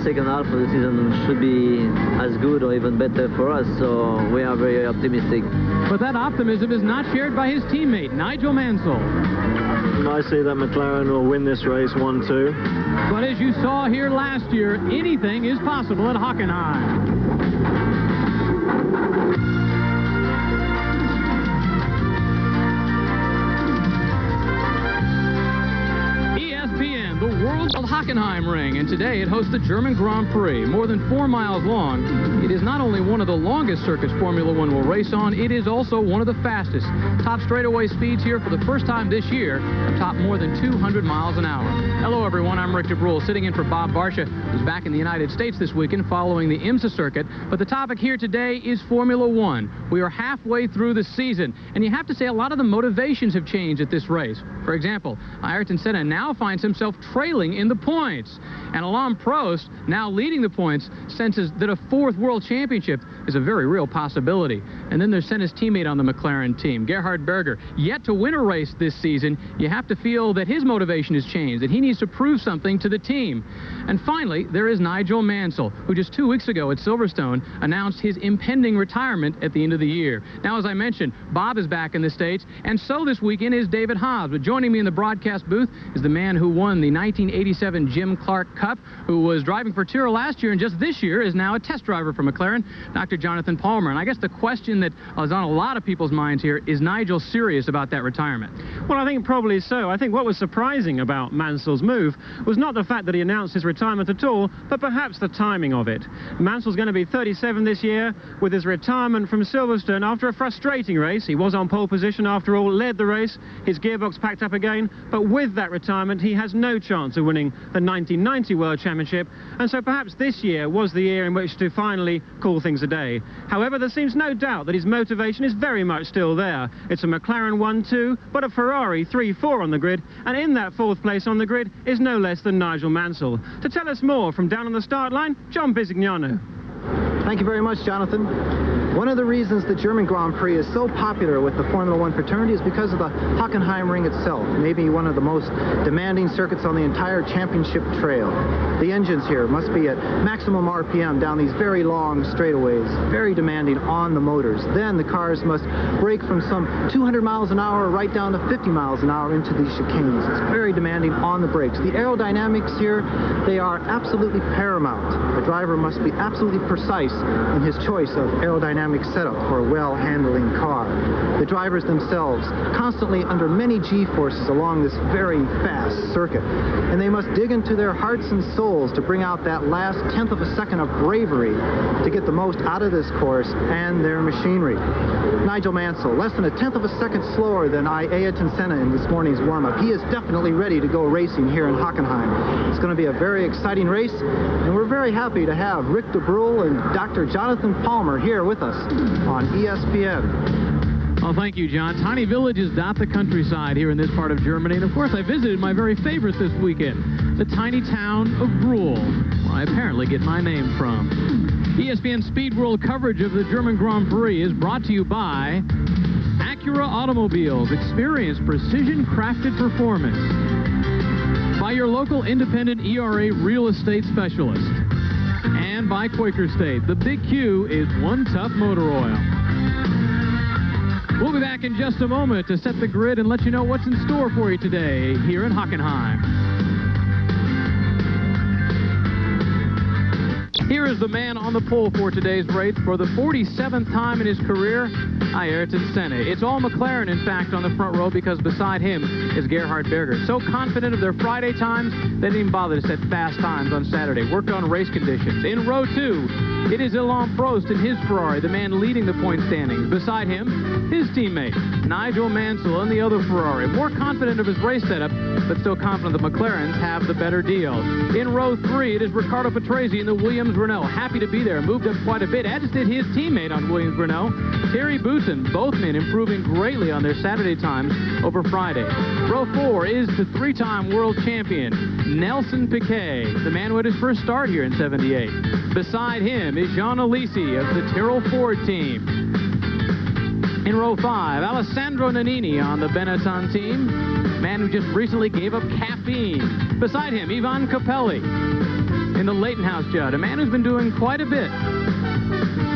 second half of the season should be as good or even better for us, so we are very optimistic. But that optimism is not shared by his teammate, Nigel Mansell. I see that McLaren will win this race 1-2. But as you saw here last year, anything is possible at Hockenheim. ESPN, the world of Hockenheim ring, and today it hosts the German Grand Prix. More than 4 miles long, it is not only one of the longest circuits Formula One will race on, it is also one of the fastest. Top straightaway speeds here for the first time this year have topped more than 200 miles an hour. Hello everyone, I'm Rick DeBrule, sitting in for Bob Barsha, who's back in the United States this weekend following the IMSA circuit. But the topic here today is Formula One. We are halfway through the season, and you have to say a lot of the motivations have changed at this race. For example, Ayrton Senna now finds himself trailing in the points, and Alain Prost, now leading the points, senses that a 4th world championship is a very real possibility. And then there's Senna's teammate on the McLaren team, Gerhard Berger, yet to win a race this season. You have to feel that his motivation has changed, that he needs to prove something to the team. And finally, there is Nigel Mansell, who just 2 weeks ago at Silverstone announced his impending retirement at the end of the year. Now, as I mentioned, Bob is back in the States, and so this weekend is David Hobbs. But joining me in the broadcast booth is the man who won the 1987 Jim Clark Cup, who was driving for Tyrrell last year and just this year is now a test driver for McLaren, Dr. Jonathan Palmer. And I guess the question that is on a lot of people's minds here, is Nigel serious about that retirement? Well, I think probably so. I think what was surprising about Mansell's move was not the fact that he announced his retirement at all, but perhaps the timing of it. Mansell's going to be 37 this year. With his retirement from Silverstone after a frustrating race, he was on pole position after all, led the race, his gearbox packed up again, but with that retirement he has no chance of winning the 1990 World Championship, and so perhaps this year was the year in which to finally call things a day. However, there seems no doubt that his motivation is very much still there. It's a McLaren 1-2, but a Ferrari 3-4 on the grid, and in that 4th place on the grid is no less than Nigel Mansell. To tell us more from down on the start line, John Bisignano. Thank you very much, Jonathan. One of the reasons the German Grand Prix is so popular with the Formula One fraternity is because of the Hockenheim ring itself, maybe one of the most demanding circuits on the entire championship trail. The engines here must be at maximum RPM down these very long straightaways, very demanding on the motors. Then the cars must brake from some 200 miles an hour right down to 50 miles an hour into these chicanes. It's very demanding on the brakes. The aerodynamics here, they are absolutely paramount. The driver must be absolutely precise in his choice of aerodynamic setup for a well-handling car. The drivers themselves constantly under many G-forces along this very fast circuit, and they must dig into their hearts and souls to bring out that last 1/10 of a second of bravery to get the most out of this course and their machinery. Nigel Mansell, less than a 1/10 of a second slower than Ayrton Senna in this morning's warm-up. He is definitely ready to go racing here in Hockenheim. It's going to be a very exciting race, and we're very happy to have Rick DeBrule and Dr. Jonathan Palmer here with us on ESPN. Well, thank you, John. Tiny villages dot the countryside here in this part of Germany. And, of course, I visited my very favorite this weekend, the tiny town of Brühl, where I apparently get my name from. ESPN Speed World coverage of the German Grand Prix is brought to you by Acura Automobiles. Experience precision-crafted performance. By your local independent ERA real estate specialist. And by Quaker State. The Big Q is one tough motor oil. We'll be back in just a moment to set the grid and let you know what's in store for you today here in Hockenheim. Here is the man on the pole for today's race for the 47th time in his career, Ayrton Senna. It's all McLaren, in fact, on the front row because beside him is Gerhard Berger. So confident of their Friday times, they didn't even bother to set fast times on Saturday. Worked on race conditions. In row 2, it is Alain Prost in his Ferrari, the man leading the point standings. Beside him, his teammate, Nigel Mansell in the other Ferrari. More confident of his race setup, but still confident the McLarens have the better deal. In row 3, it is Riccardo Patrese in the Williams Renault. Happy to be there. Moved up quite a bit, as did his teammate on Williams Renault, Terry Boutsen. Both men improving greatly on their Saturday times over Friday. Row 4 is the 3-time world champion, Nelson Piquet, the man who had his first start here in '78. Beside him is Jean Alesi of the Tyrrell Ford team. In row 5, Alessandro Nannini on the Benetton team, man who just recently gave up caffeine. Beside him, Ivan Capelli. in the Leighton House Judd, a man who's been doing quite a bit.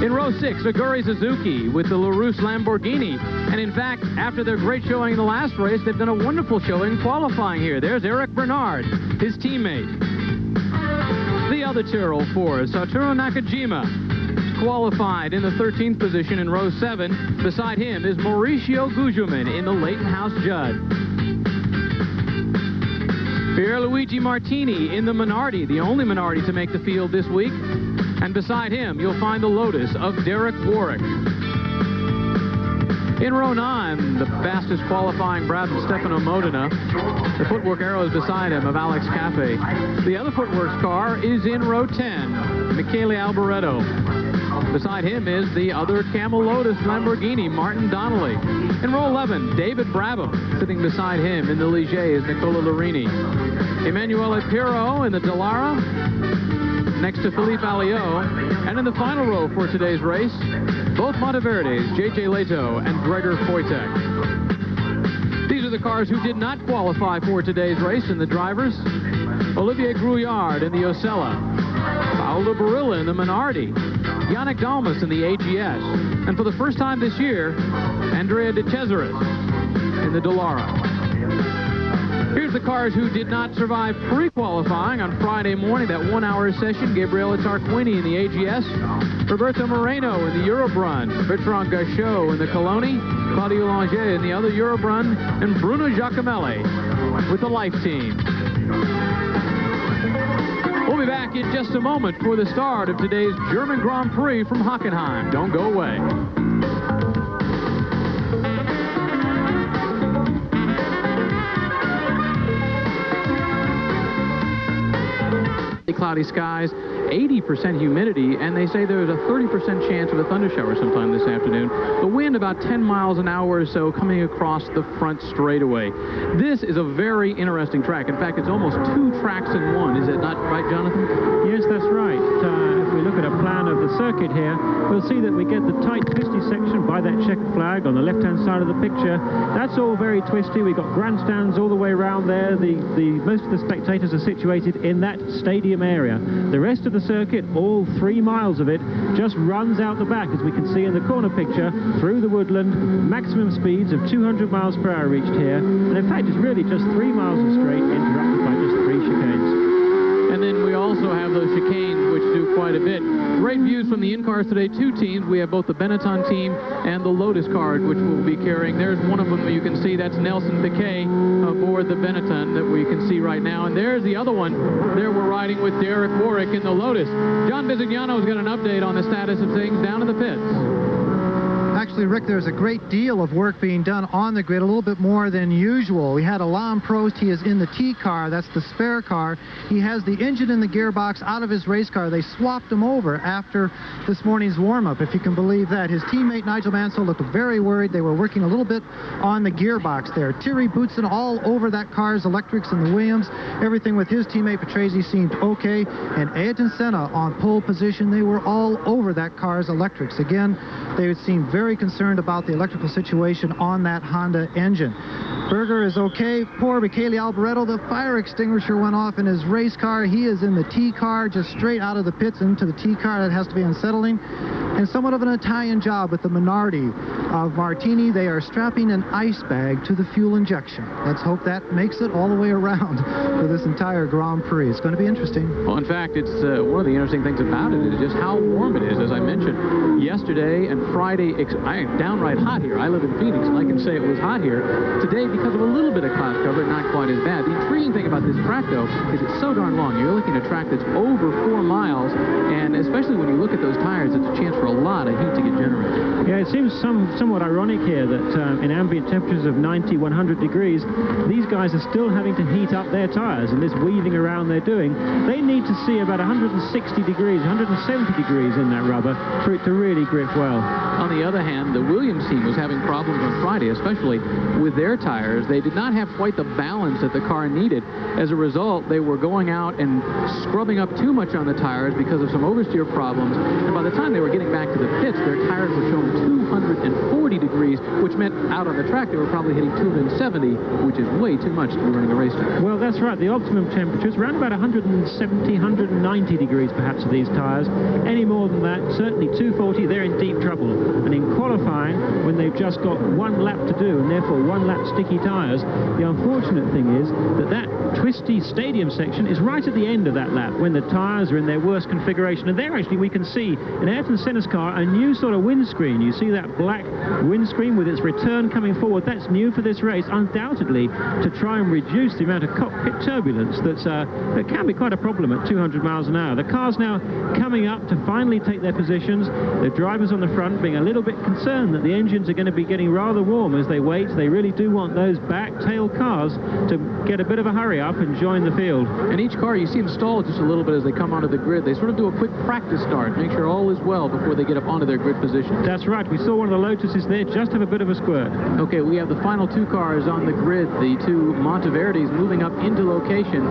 In row 6, Aguri Suzuki with the LaRousse Lamborghini. And in fact, after their great showing in the last race, they've done a wonderful showing qualifying here. There's Eric Bernard, his teammate. The other Tyrrell Ford, Satoru Nakajima, qualified in the 13th position in row 7. Beside him is Mauricio Gugelmin in the Leighton House Judd. Pierluigi Martini in the Minardi, the only Minardi to make the field this week. And beside him, you'll find the Lotus of Derek Warwick. In row 9, the fastest qualifying Brad and Stefano Modena. The footwork arrow is beside him of Alex Cafe. The other footworks car is in row 10, Michele Alboreto. Beside him is the other Camel Lotus Lamborghini, Martin Donnelly. In row 11, David Brabham. Sitting beside him in the Ligier is Nicola Larini. Emanuele Pirro in the Dallara, next to Philippe Alliot. And in the final row for today's race, both Monteverdes, J.J. Leto and Gregor Foytek. These are the cars who did not qualify for today's race in the drivers. Olivier Grouillard in the Osella, Paolo Barilla in the Minardi, Yannick Dalmas in the AGS, and for the first time this year, Andrea De Cesaris in the Dallara. Here's the cars who did not survive pre-qualifying on Friday morning, that 1-hour session. Gabriele Tarquini in the AGS, Roberto Moreno in the Eurobrun, Bertrand Gachot in the Coloni, Claudio Lange in the other Eurobrun, and Bruno Giacomelli with the Life Team. We'll be back in just a moment for the start of today's German Grand Prix from Hockenheim. Don't go away. Cloudy skies, 80% humidity, and they say there's a 30% chance of a thundershower sometime this afternoon. The wind about 10 miles an hour or so coming across the front straightaway. This is a very interesting track. In fact, it's almost 2 tracks in one. Is that not right, Jonathan? Yes, that's right. If we look at a plan of the circuit here, we'll see that we get the tight, twisty section by that checkered flag on the left-hand side of the picture. That's all very twisty. We've got grandstands all the way around there. Most of the spectators are situated in that stadium area. The rest of the circuit, all 3 miles of it, just runs out the back, as we can see in the corner picture, through the woodland. Maximum speeds of 200 miles per hour reached here. And in fact, it's really just 3 miles of straight, interrupted by just 3 chicanes. And then we also have those chicanes, which do quite a bit. Great views from the in-cars today. 2 teams. We have both the Benetton team and the Lotus car, which we'll be carrying. There's one of them you can see. That's Nelson Piquet aboard the Benetton that we can see right now. And there's the other one. There we're riding with Derek Warwick in the Lotus. John Visignano's got an update on the status of things down in the pits. Actually, Rick, there's a great deal of work being done on the grid, a little bit more than usual. We had Alain Prost. He is in the T car. That's the spare car. He has the engine and the gearbox out of his race car. They swapped him over after this morning's warm-up, if you can believe that. His teammate Nigel Mansell looked very worried. They were working a little bit on the gearbox there. Thierry Boutsen all over that car's electrics in the Williams. Everything with his teammate Patrese seemed okay. And Ayrton Senna on pole position. They were all over that car's electrics. Again, they seemed very concerned about the electrical situation on that Honda engine. Berger is okay. Poor Michele Alboreto, the fire extinguisher went off in his race car. He is in the T car, just straight out of the pits into the T car. That has to be unsettling. And somewhat of an Italian job with the Minardi of Martini. They are strapping an ice bag to the fuel injection. Let's hope that makes it all the way around for this entire Grand Prix. It's going to be interesting. Well, in fact, it's one of the interesting things about it is just how warm it is. As I mentioned, yesterday and Friday, downright hot here. I live in Phoenix, and I can say it was hot here. Today, because of a little bit of cloud cover, not quite as bad. The intriguing thing about this track, though, is it's so darn long. You're looking at a track that's over 4 miles, and especially when you look at those tires, it's a chance for a lot of heat to get generated. Yeah, it seems somewhat ironic here that in ambient temperatures of 90, 100 degrees, these guys are still having to heat up their tires, and this weaving around they're doing, they need to see about 160 degrees, 170 degrees in that rubber for it to really grip well. On the other hand, the Williams team was having problems on Friday, especially with their tires. They did not have quite the balance that the car needed. As a result, they were going out and scrubbing up too much on the tires because of some oversteer problems, and by the time they were getting back to the pits, their tires were showing 240 degrees, which meant out on the track they were probably hitting 270, which is way too much to be running a racetrack. Well, that's right. The optimum temperature is around about 170, 190 degrees perhaps of these tires. Any more than that, certainly 240, they're in deep trouble. And in qualifying, when they've just got one lap to do, and therefore one lap sticky tires, the unfortunate thing is that that twisty stadium section is right at the end of that lap, when the tires are in their worst configuration. And there actually we can see in Ayrton Senna's car a new sort of windscreen. You see that black windscreen with its return coming forward. That's new for this race, undoubtedly to try and reduce the amount of cockpit turbulence that can be quite a problem at 200 miles an hour. The car's now coming up to finally take their positions. The drivers on the front being a little bit concerned that the engines are going to be getting rather warm as they wait. They really do want those back tail cars to get a bit of a hurry up and join the field. And each car, you see them stall just a little bit as they come onto the grid. They sort of do a quick practice start, make sure all is well before they get up onto their grid position. That's right. We saw one of the Lotuses there just have a bit of a squirt. Okay, we have the final two cars on the grid, the two Monteverdis moving up into location.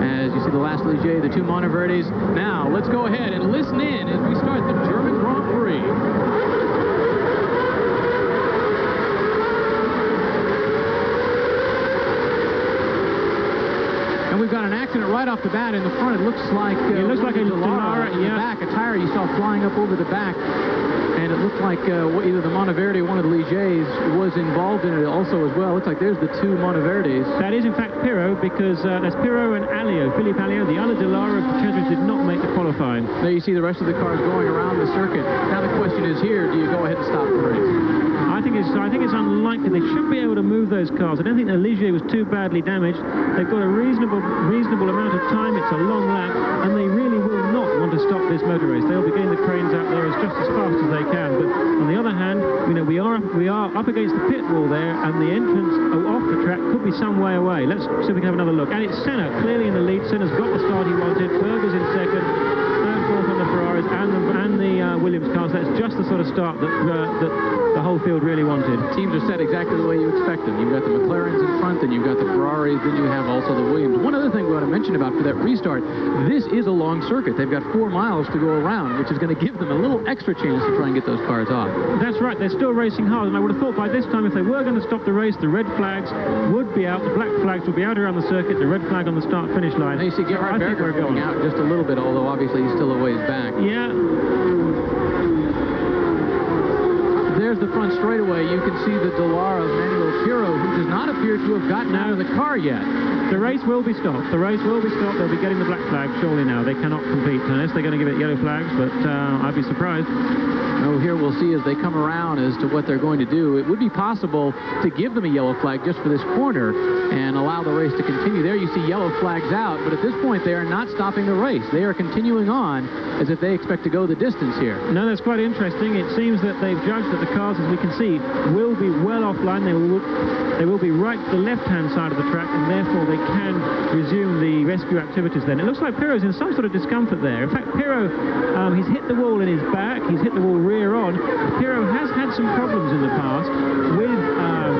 As you see the last Ligier, the two Monteverdis. Now, let's go ahead and listen in as we start the German Grand Prix. And we've got an accident right off the bat in the front. It looks like a Dallara in the back. A tire you saw flying up over the back. And it looked like either the Monteverde or one of the Ligers was involved in it also as well. Looks like there's the two Monteverdis. That is, in fact, Pirot, because that's Pirot and Alliot. Philippe Alliot, the other Dallara contenders, did not make the qualifying. There you see the rest of the cars going around the circuit. Now the question is here, do you go ahead and stop the race? I think it's unlikely. They should be able to move those cars. I don't think the Ligier was too badly damaged. They've got a reasonable amount of time. It's a long lap, and they really will not want to stop this motor race. They'll be getting the cranes out there just as fast as they can. But on the other hand, you know, we are up against the pit wall there, and the entrance off the track could be some way away. Let's see if we can have another look. And it's Senna clearly in the lead. Senna's got the start he wanted. Berger's in second. Third, fourth on the Ferraris and the Williams cars. That's just the sort of start that the whole field really wanted. Teams are set exactly the way you expect them. You've got the McLarens in front, then you've got the Ferraris, then you have also the Williams. One other thing we want to mention about for that restart, this is a long circuit. They've got 4 miles to go around, which is going to give them a little extra chance to try and get those cars off. That's right. They're still racing hard, and I would have thought by this time if they were going to stop the race, the red flags would be out, the black flags would be out around the circuit, the red flag on the start-finish line. Now you see Gerhard Berger going out just a little bit, although obviously he's still a ways back. Yeah. There's the front straightaway. You can see the Dallara of Manuel Pirot, who does not appear to have gotten out of the car yet. The race will be stopped. The race will be stopped. They'll be getting the black flag surely now. They cannot compete unless they're going to give it yellow flags, but I'd be surprised. Oh, here we'll see as they come around as to what they're going to do. It would be possible to give them a yellow flag just for this corner and allow the race to continue. There you see yellow flags out, but at this point they are not stopping the race. They are continuing on as if they expect to go the distance here. No, that's quite interesting. It seems that they've judged that the cars, as we can see, will be well offline. They will be right to the left-hand side of the track, and therefore they can resume the rescue activities then. It looks like Pirot's in some sort of discomfort there. In fact, Pirot, he's hit the wall in his back. He's hit the wall rear on. Pirot has had some problems in the past with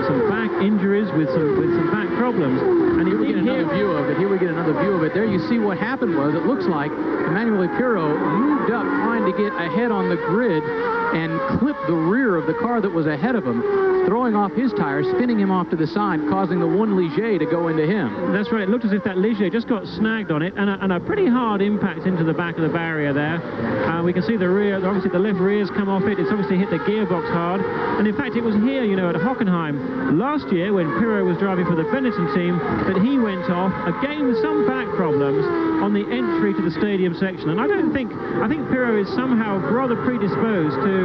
some back injuries, with some back problems. And here we get another view of it. Here we get another view of it. There you see what happened was, it looks like Emmanuel Pirot moved up trying to get ahead on the grid and clipped the rear of the car that was ahead of him, throwing off his tire, spinning him off to the side, causing the one Ligier to go into him. That's right. It looked as if that Ligier just got snagged on it, and a pretty hard impact into the back of the barrier there. We can see the rear, obviously the left rear's come off it. It's obviously hit the gearbox hard. And in fact, it was here, you know, at Hockenheim last year when Pirot was driving for the Benetton team that he went off, again with some back problems, on the entry to the stadium section. And I think Pirot is somehow rather predisposed to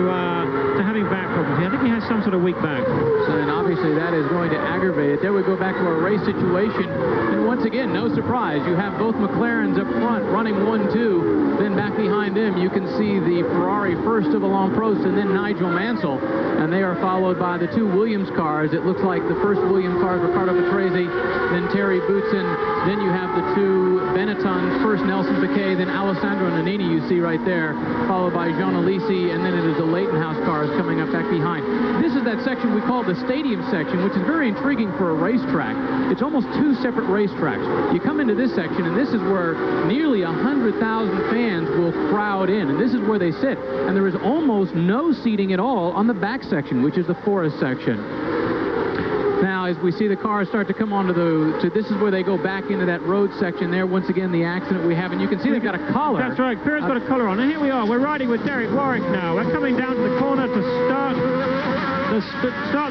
having back problems. I think he has some sort of weak back. So then obviously that is going to aggravate it. There we go back to our race situation. And once again, no surprise. You have both McLarens up front running 1-2. Then back behind them, you can see the Ferrari first of Alain Prost and then Nigel Mansell. And they are followed by the two Williams cars. It looks like the first Williams cars, Riccardo Patrese, then Terry Boutsen. Then you have the two Benettons, first Nelson Piquet, then Alessandro Nannini you see right there, followed by Jean Alesi, and then it is the Leighton House cars coming up back behind. This is that section we call the stadium section, which is very intriguing for a racetrack. It's almost two separate racetracks. You come into this section, and this is where nearly 100,000 fans will crowd plowed in, and this is where they sit. And there is almost no seating at all on the back section, which is the forest section. Now, as we see the cars start to come onto this is where they go back into that road section there. Once again, the accident we have, and you can see they've got a collar. That's right, Pierre's got a collar on, and here we are. We're riding with Derek Warwick now. We're coming down to the corner to start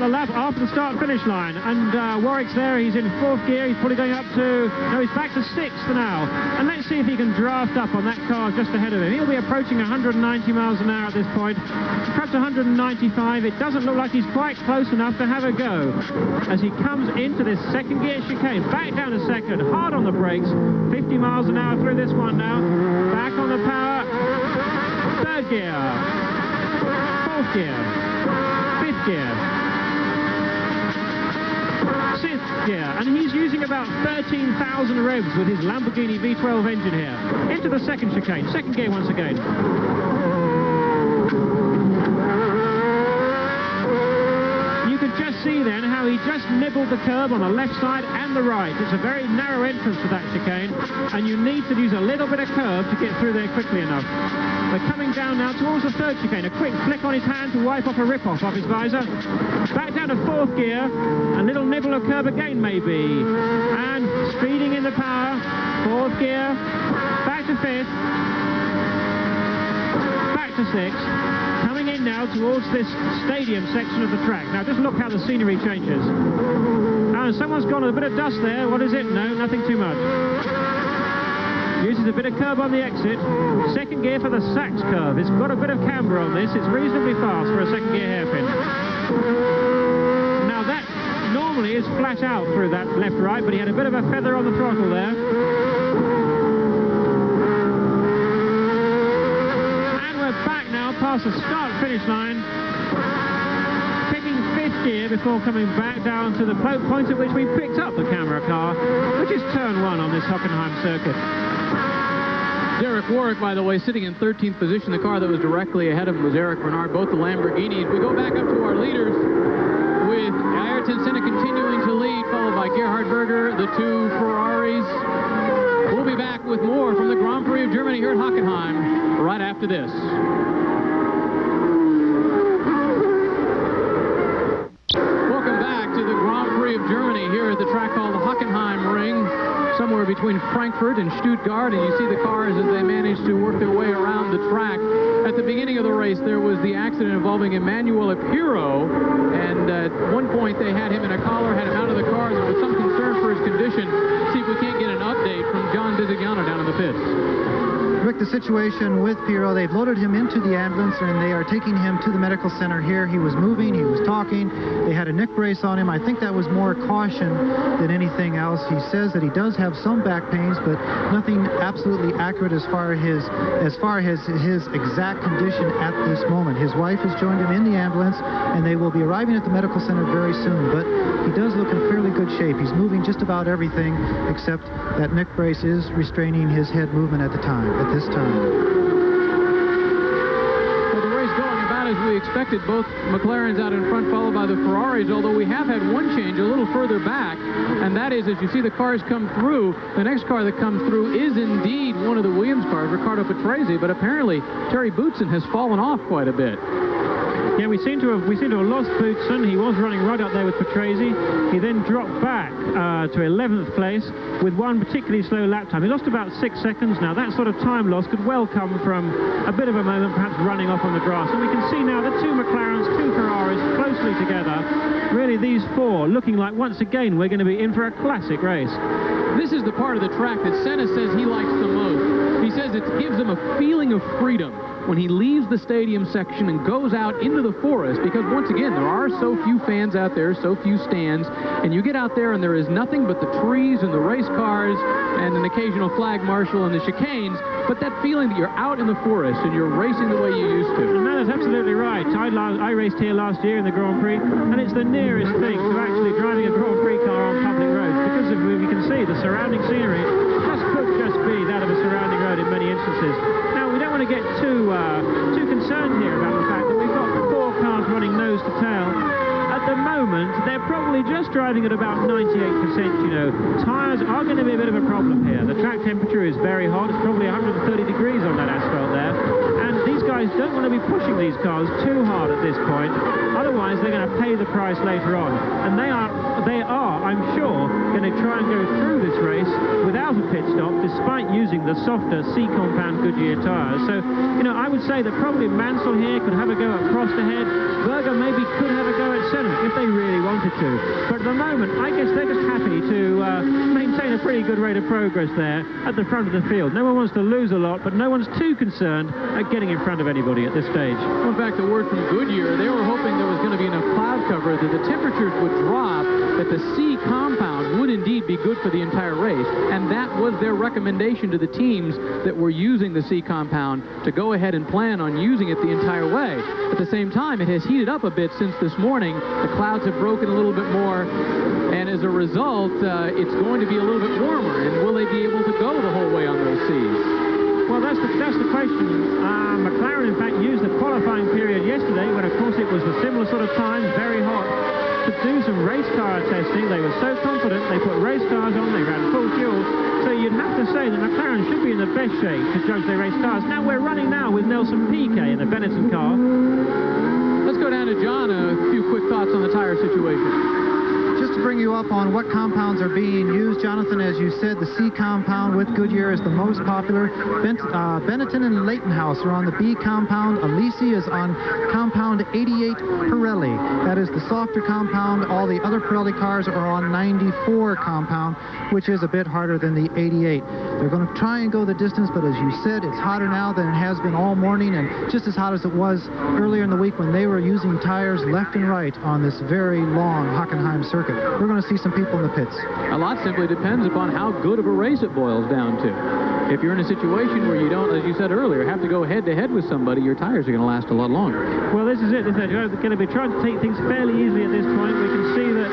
the lap after the start-finish line. And Warwick's there. He's in 4th gear. He's probably going up to... No, he's back to 6th now. And let's see if he can draft up on that car just ahead of him. He'll be approaching 190 miles an hour at this point. Perhaps 195. It doesn't look like he's quite close enough to have a go as he comes into this 2nd gear chicane. Back down to 2nd. Hard on the brakes. 50 miles an hour through this one now. Back on the power. 3rd gear. 4th gear. 5th gear. 6th gear. And he's using about 13,000 revs with his Lamborghini V12 engine here. Into the 2nd chicane. 2nd gear once again. See then how he just nibbled the curb on the left side and the right. It's a very narrow entrance to that chicane, and you need to use a little bit of curb to get through there quickly enough. We're coming down now towards the 3rd chicane. A quick flick on his hand to wipe off a rip-off off his visor. Back down to 4th gear. A little nibble of curb again, maybe. And speeding in the power. 4th gear. Back to 5th. Back to 6th. Coming in now towards this stadium section of the track. Now just look how the scenery changes. And someone's gone with a bit of dust there. What is it? No, nothing too much. Uses a bit of curb on the exit. 2nd gear for the Sachs curve. It's got a bit of camber on this. It's reasonably fast for a 2nd gear hairpin. Now that normally is flat out through that left-right, but he had a bit of a feather on the throttle there. Past the start-finish line, picking 5th gear before coming back down to the point at which we picked up the camera car, which is turn 1 on this Hockenheim circuit. Derek Warwick, by the way, sitting in 13th position. The car that was directly ahead of him was Eric Renard, both the Lamborghinis. We go back up to our leaders with Ayrton Senna continuing to lead, followed by Gerhard Berger, the 2 Ferraris. We'll be back with more from the Grand Prix of Germany here at Hockenheim right after this. Of Germany here at the track called the Hockenheim Ring, somewhere between Frankfurt and Stuttgart, and you see the cars as they manage to work their way around the track. At the beginning of the race, there was the accident involving Emanuele Pirro, and at one point they had him in a collar, had him out of the car. There was some concern for his condition. See if we can't get an update from John Disigliano down in the pits. Rick, the situation with Pirro, they've loaded him into the ambulance and they are taking him to the medical center here. He was moving, he was talking, they had a neck brace on him. I think that was more caution than anything else. He says that he does have some back pains, but nothing absolutely accurate as far as his exact condition at this moment. His wife has joined him in the ambulance and they will be arriving at the medical center very soon, but he does look in fairly good shape. He's moving just about everything except that neck brace is restraining his head movement at this time. Well, the race going about as we expected. Both McLarens out in front, followed by the Ferraris, although we have had one change a little further back, and that is as you see the cars come through, the next car that comes through is indeed one of the Williams cars, Riccardo Patrese, but apparently Terry Boutsen has fallen off quite a bit. Yeah, we seem to have lost Boutsen. He was running right up there with Patrese. He then dropped back to 11th place with one particularly slow lap time. He lost about 6 seconds. Now, that sort of time loss could well come from a bit of a moment, perhaps running off on the grass. And we can see now the 2 McLarens, 2 Ferraris closely together. Really, these 4 looking like, once again, we're going to be in for a classic race. This is the part of the track that Senna says he likes the most. He says it gives him a feeling of freedom when he leaves the stadium section and goes out into the forest, because once again there are so few fans out there, so few stands, and you get out there and there is nothing but the trees and the race cars and an occasional flag marshal and the chicanes, but that feeling that you're out in the forest and you're racing the way you used to. And that is absolutely right. I raced here last year in the Grand Prix, and it's the nearest thing to actually driving a Grand Prix car on public roads, because if we can see the surrounding scenery could just be that of a surrounding road in many instances. Now, we don't want to get too concerned here about the fact that we've got 4 cars running nose to tail. At the moment, they're probably just driving at about 98%, you know. Tires are going to be a bit of a problem here. The track temperature is very hot. It's probably 130 degrees on that asphalt there. guys don't want to be pushing these cars too hard at this point. Otherwise, they're going to pay the price later on. And they are, I'm sure, going to try and go through this race without a pit stop, despite using the softer C-compound Goodyear tyres. So, you know, I would say that probably Mansell here could have a go at Prost ahead. Berger maybe could have a go at Senna if they really wanted to. But at the moment, I guess they're just happy to maintain a pretty good rate of progress there at the front of the field. No one wants to lose a lot, but no one's too concerned at getting in front of anybody at this stage. Well, in fact, the word from Goodyear, they were hoping there was going to be enough cloud cover that the temperatures would drop, that the C compound would indeed be good for the entire race, and that was their recommendation to the teams that were using the C compound to go ahead and plan on using it the entire way. At the same time, it has heated up a bit since this morning. The clouds have broken a little bit more, and as a result, it's going to be a little bit warmer, and will they be able to go the whole way on those Cs? Well, that's the question. McLaren, in fact, used the qualifying period yesterday when, of course, it was a similar sort of time, very hot, to do some race car testing. They were so confident, they put race cars on, they ran full fuel. So you'd have to say that McLaren should be in the best shape to judge their race cars. Now we're running now with Nelson Piquet in the Benetton car. Let's go down to John. A few quick thoughts on the tire situation. Just to bring you up on what compounds are being used, Jonathan, as you said, the C compound with Goodyear is the most popular. Benetton and Leightonhouse are on the B compound. Alesi is on compound 88 Pirelli. That is the softer compound. All the other Pirelli cars are on 94 compound, which is a bit harder than the 88. They're going to try and go the distance, but as you said, it's hotter now than it has been all morning, and just as hot as it was earlier in the week when they were using tires left and right on this very long Hockenheim circuit. We're going to see some people in the pits. A lot simply depends upon how good of a race it boils down to. If you're in a situation where you don't, as you said earlier, have to go head-to-head with somebody, your tires are going to last a lot longer. Well, this is it. They're going to be trying to take things fairly easily at this point. We can see that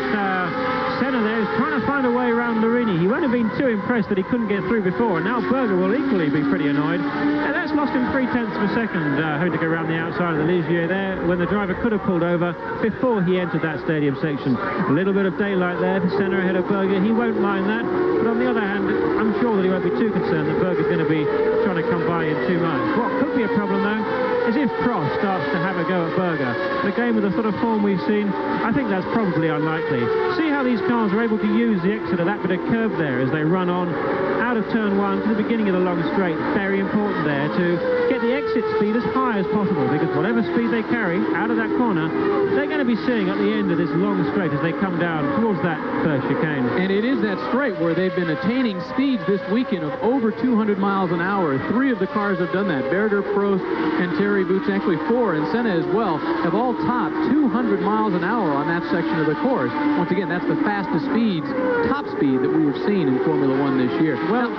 Senna there is trying to find a way around Larini. He won't have been too impressed that he couldn't get through before. Now Berger will equally be pretty annoyed. And that's lost him 0.3 of a second, having to go around the outside of the Ligier there when the driver could have pulled over before he entered that stadium section. A little bit of daylight there for Senna ahead of Berger. He won't mind that. But on the other hand, I'm sure that he won't be too concerned that Berger's going to be trying to come by him too much. What could be a problem, though, is if Prost starts to have a go at Berger. And again, with the sort of form we've seen, I think that's probably unlikely. See how these cars are able to use the exit of that bit of curve there as they run on out of turn one to the beginning of the long straight. Very important there to get the exit speed as high as possible, because whatever speed they carry out of that corner, they're going to be seeing at the end of this long straight as they come down towards that first chicane. And it is that straight where they've been attaining speeds this weekend of over 200 miles an hour. 3 of the cars have done that. Berger, Prost, and Terry Boots, actually 4, and Senna as well, have all topped 200 miles an hour on that section of the course. Once again, that's the fastest speeds, top speed that we have seen in Formula One this year. Well,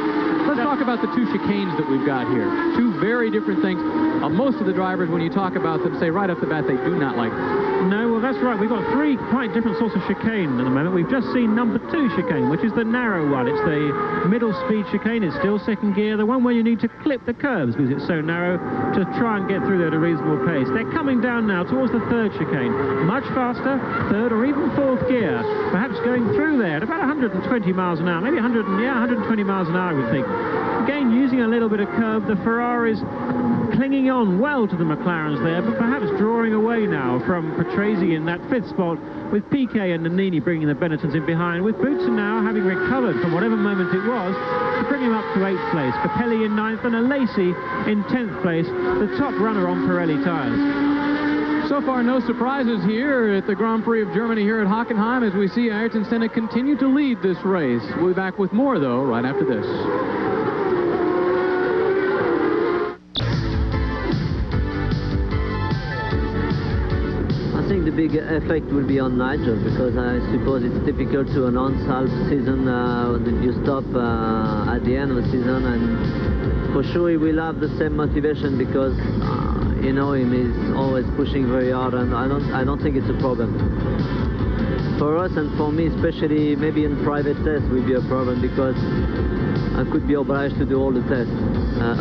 let's talk about the 2 chicanes that we've got here. 2 very different things. Most of the drivers, when you talk about them, say right off the bat they do not like them. No, well, that's right. We've got 3 quite different sorts of chicane at the moment. We've just seen number 2 chicane, which is the narrow one. It's the middle speed chicane. It's still second gear, the one where you need to clip the curbs because it's so narrow to try and get through there at a reasonable pace. They're coming down now towards the 3rd chicane. Much faster, 3rd or even 4th gear. Perhaps going through there at about 120 miles an hour, maybe 120 miles an hour, I would think. Again, using a little bit of curve, the Ferraris clinging on well to the McLarens there, but perhaps drawing away now from Patrese in that 5th spot, with Piquet and Nannini bringing the Benettons in behind, with Boutsen now having recovered from whatever moment it was to bring him up to 8th place. Capelli in 9th and Alesi in 10th place, the top runner on Pirelli tyres. So far, no surprises here at the Grand Prix of Germany here at Hockenheim as we see Ayrton Senna continue to lead this race. We'll be back with more, though, right after this. I think the big effect will be on Nigel, because I suppose it's difficult to announce half season you stop at the end of the season, and for sure he will have the same motivation because you know him, he's always pushing very hard, and I don't think it's a problem. For us and for me especially, maybe in private tests will be a problem because I could be obliged to do all the tests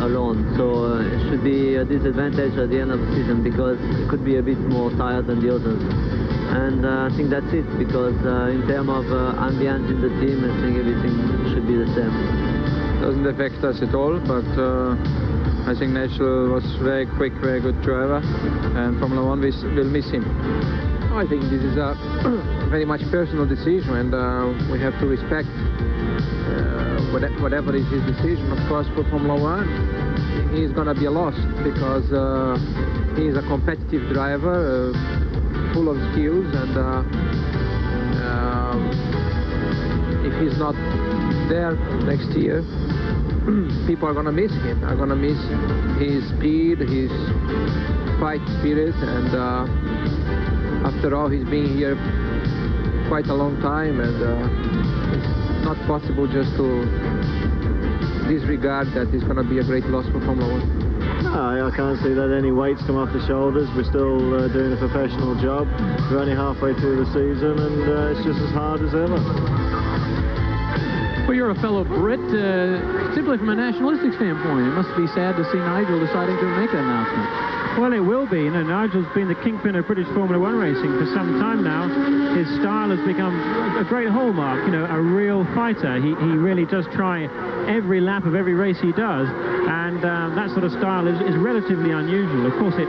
alone, so it should be a disadvantage at the end of the season because it could be a bit more tired than the others. And I think that's it, because in terms of ambience in the team, I think everything should be the same. Doesn't affect us at all, but I think Nigel was very quick, very good driver, and Formula One will miss him. I think this is a very much personal decision, and we have to respect whatever is his decision. Of course, for Formula One, he's going to be a loss because he is a competitive driver, full of skills, and if he's not there next year, people are going to miss him, are going to miss his speed, his fight spirit, and after all, he's been here quite a long time, and it's not possible just to disregard that it's going to be a great loss for Formula One. No, I can't see that any weights come off the shoulders. We're still doing a professional job. We're only halfway through the season, and it's just as hard as ever. Well, you're a fellow Brit, simply from a nationalistic standpoint. It must be sad to see Nigel deciding to make that announcement. Well, it will be. You know, Nigel's been the kingpin of British Formula One racing for some time now. His style has become a great hallmark, you know, a real fighter. He really does try every lap of every race he does, and that sort of style is relatively unusual. Of course, it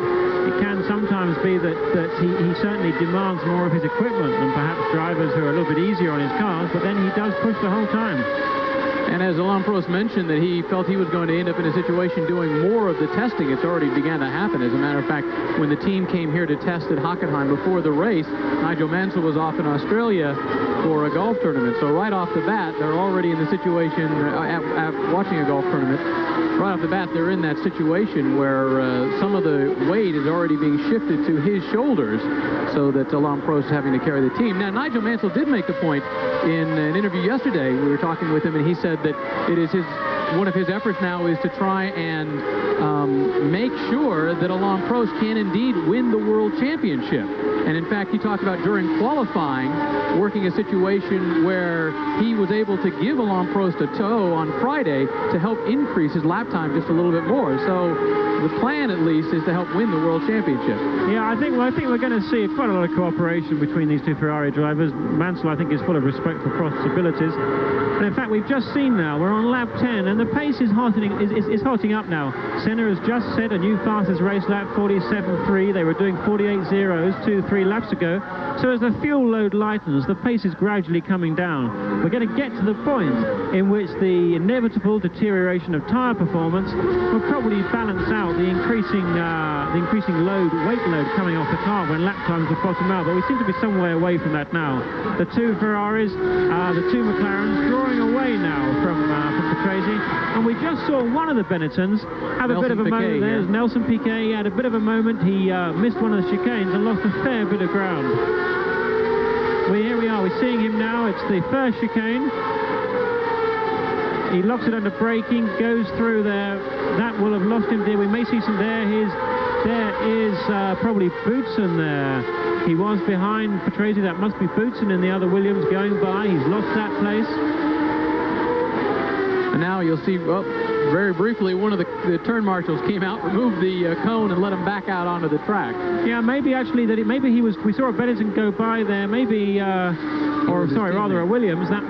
can sometimes be that he certainly demands more of his equipment than perhaps drivers who are a little bit easier on his cars, but then he does push the whole time. And as Alain Prost mentioned that he felt he was going to end up in a situation doing more of the testing, it's already began to happen. As a matter of fact, when the team came here to test at Hockenheim before the race, Nigel Mansell was off in Australia for a golf tournament. So right off the bat, they're already in the situation, watching a golf tournament, right off the bat, they're in that situation where some of the weight is already being shifted to his shoulders, so that Alain Prost is having to carry the team. Now, Nigel Mansell did make the point in an interview yesterday. We were talking with him, and he said that it is one of his efforts now is to try and make sure that Alain Prost can indeed win the World Championship. And in fact, he talked about during qualifying working a situation where he was able to give Alain Prost a tow on Friday to help increase his lap time just a little bit more. So the plan, at least, is to help win the World Championship. Yeah, I think we're going to see quite a lot of cooperation between these two Ferrari drivers. Mansell, I think, is full of respect for Prost's abilities. And in fact, we've just seen now, we're on lap 10, and the pace is hotting up now. Senna has just set a new fastest race lap, 47.3. They were doing 48.0s 2-3 laps ago. So as the fuel load lightens, the pace is gradually coming down. We're going to get to the point in which the inevitable deterioration of tyre performance will probably balance out the increasing weight load coming off the car when lap times will bottom out. But we seem to be some way away from that now. The two Ferraris, the two McLarens drawing away now from Patrese, and we just saw one of the Benettons have a bit of a moment there. Nelson Piquet. He had a bit of a moment. He missed one of the chicanes and lost a fair bit of ground. Here we are. We're seeing him now. It's the first chicane. He locks it under braking, goes through there. That will have lost him there. We may see some there. There is probably Boutsen there. He was behind Patrese. That must be Boutsen in the other Williams going by. He's lost that place. And now you'll see, well, very briefly, one of the turn marshals came out, removed the cone, and let him back out onto the track. Yeah, maybe actually we saw a Benetton go by there, maybe, a Williams. That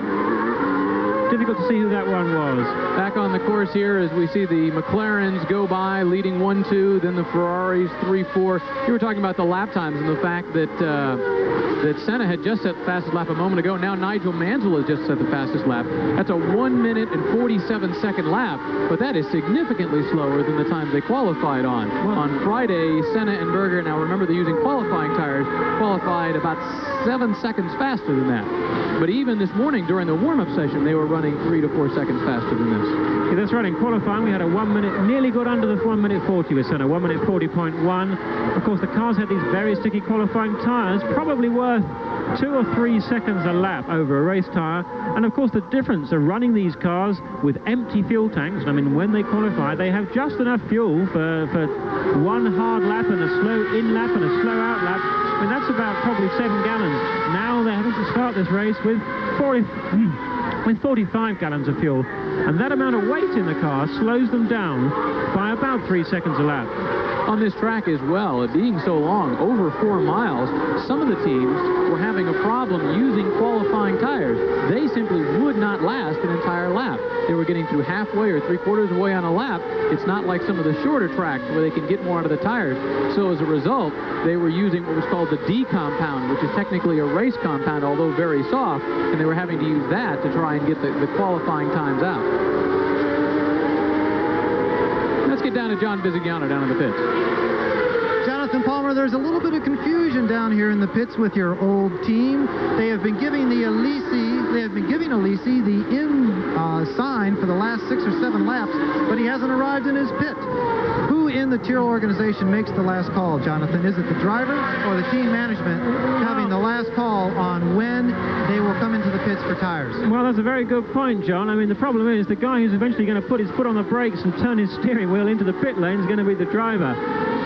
difficult to see who that one was. Back on the course here as we see the McLarens go by, leading 1-2, then the Ferraris 3-4. You were talking about the lap times and the fact that Senna had just set the fastest lap a moment ago. Now Nigel Mansell has just set the fastest lap. That's a 1 minute and 47-second lap, but that is significantly slower than the times they qualified on. On Friday, Senna and Berger, now remember they're using qualifying tires, qualified about 7 seconds faster than that. But even this morning during the warm-up session, they were running 3 to 4 seconds faster than this. Yeah, that's right. In qualifying, we had a 1 minute, nearly got under the 1 minute 40 with Senna, 1 minute 40.1. Of course, the cars had these very sticky qualifying tires, probably worth 2 or 3 seconds a lap over a race tire. And of course, the difference of running these cars with empty fuel tanks. I mean, when they qualify, they have just enough fuel for one hard lap and a slow in lap and a slow out lap. I mean, that's about probably 7 gallons. Now they're having to start this race with 45 gallons of fuel. And that amount of weight in the car slows them down by about 3 seconds a lap. on this track as well. It being so long, over 4 miles, some of the teams were having a problem using qualifying tires. They simply would not last an entire lap. They were getting through halfway or 3/4 of the way on a lap. It's not like some of the shorter tracks where they can get more out of the tires. So as a result, they were using what was called the D compound, which is technically a race compound, although very soft, and they were having to use that to try and get the qualifying times out. Let's get down to John Bisignano down in the pits. Jonathan Palmer, there's a little bit of confusion down here in the pits with your old team. They have been giving Alesi the in sign for the last 6 or 7 laps, but he hasn't arrived in his pit. Who in the Tyrrell organization makes the last call, Jonathan? Is it the driver or the team management having the last call on when they will come into the pits for tires? Well, that's a very good point, John. I mean, the problem is the guy who's eventually going to put his foot on the brakes and turn his steering wheel into the pit lane is going to be the driver.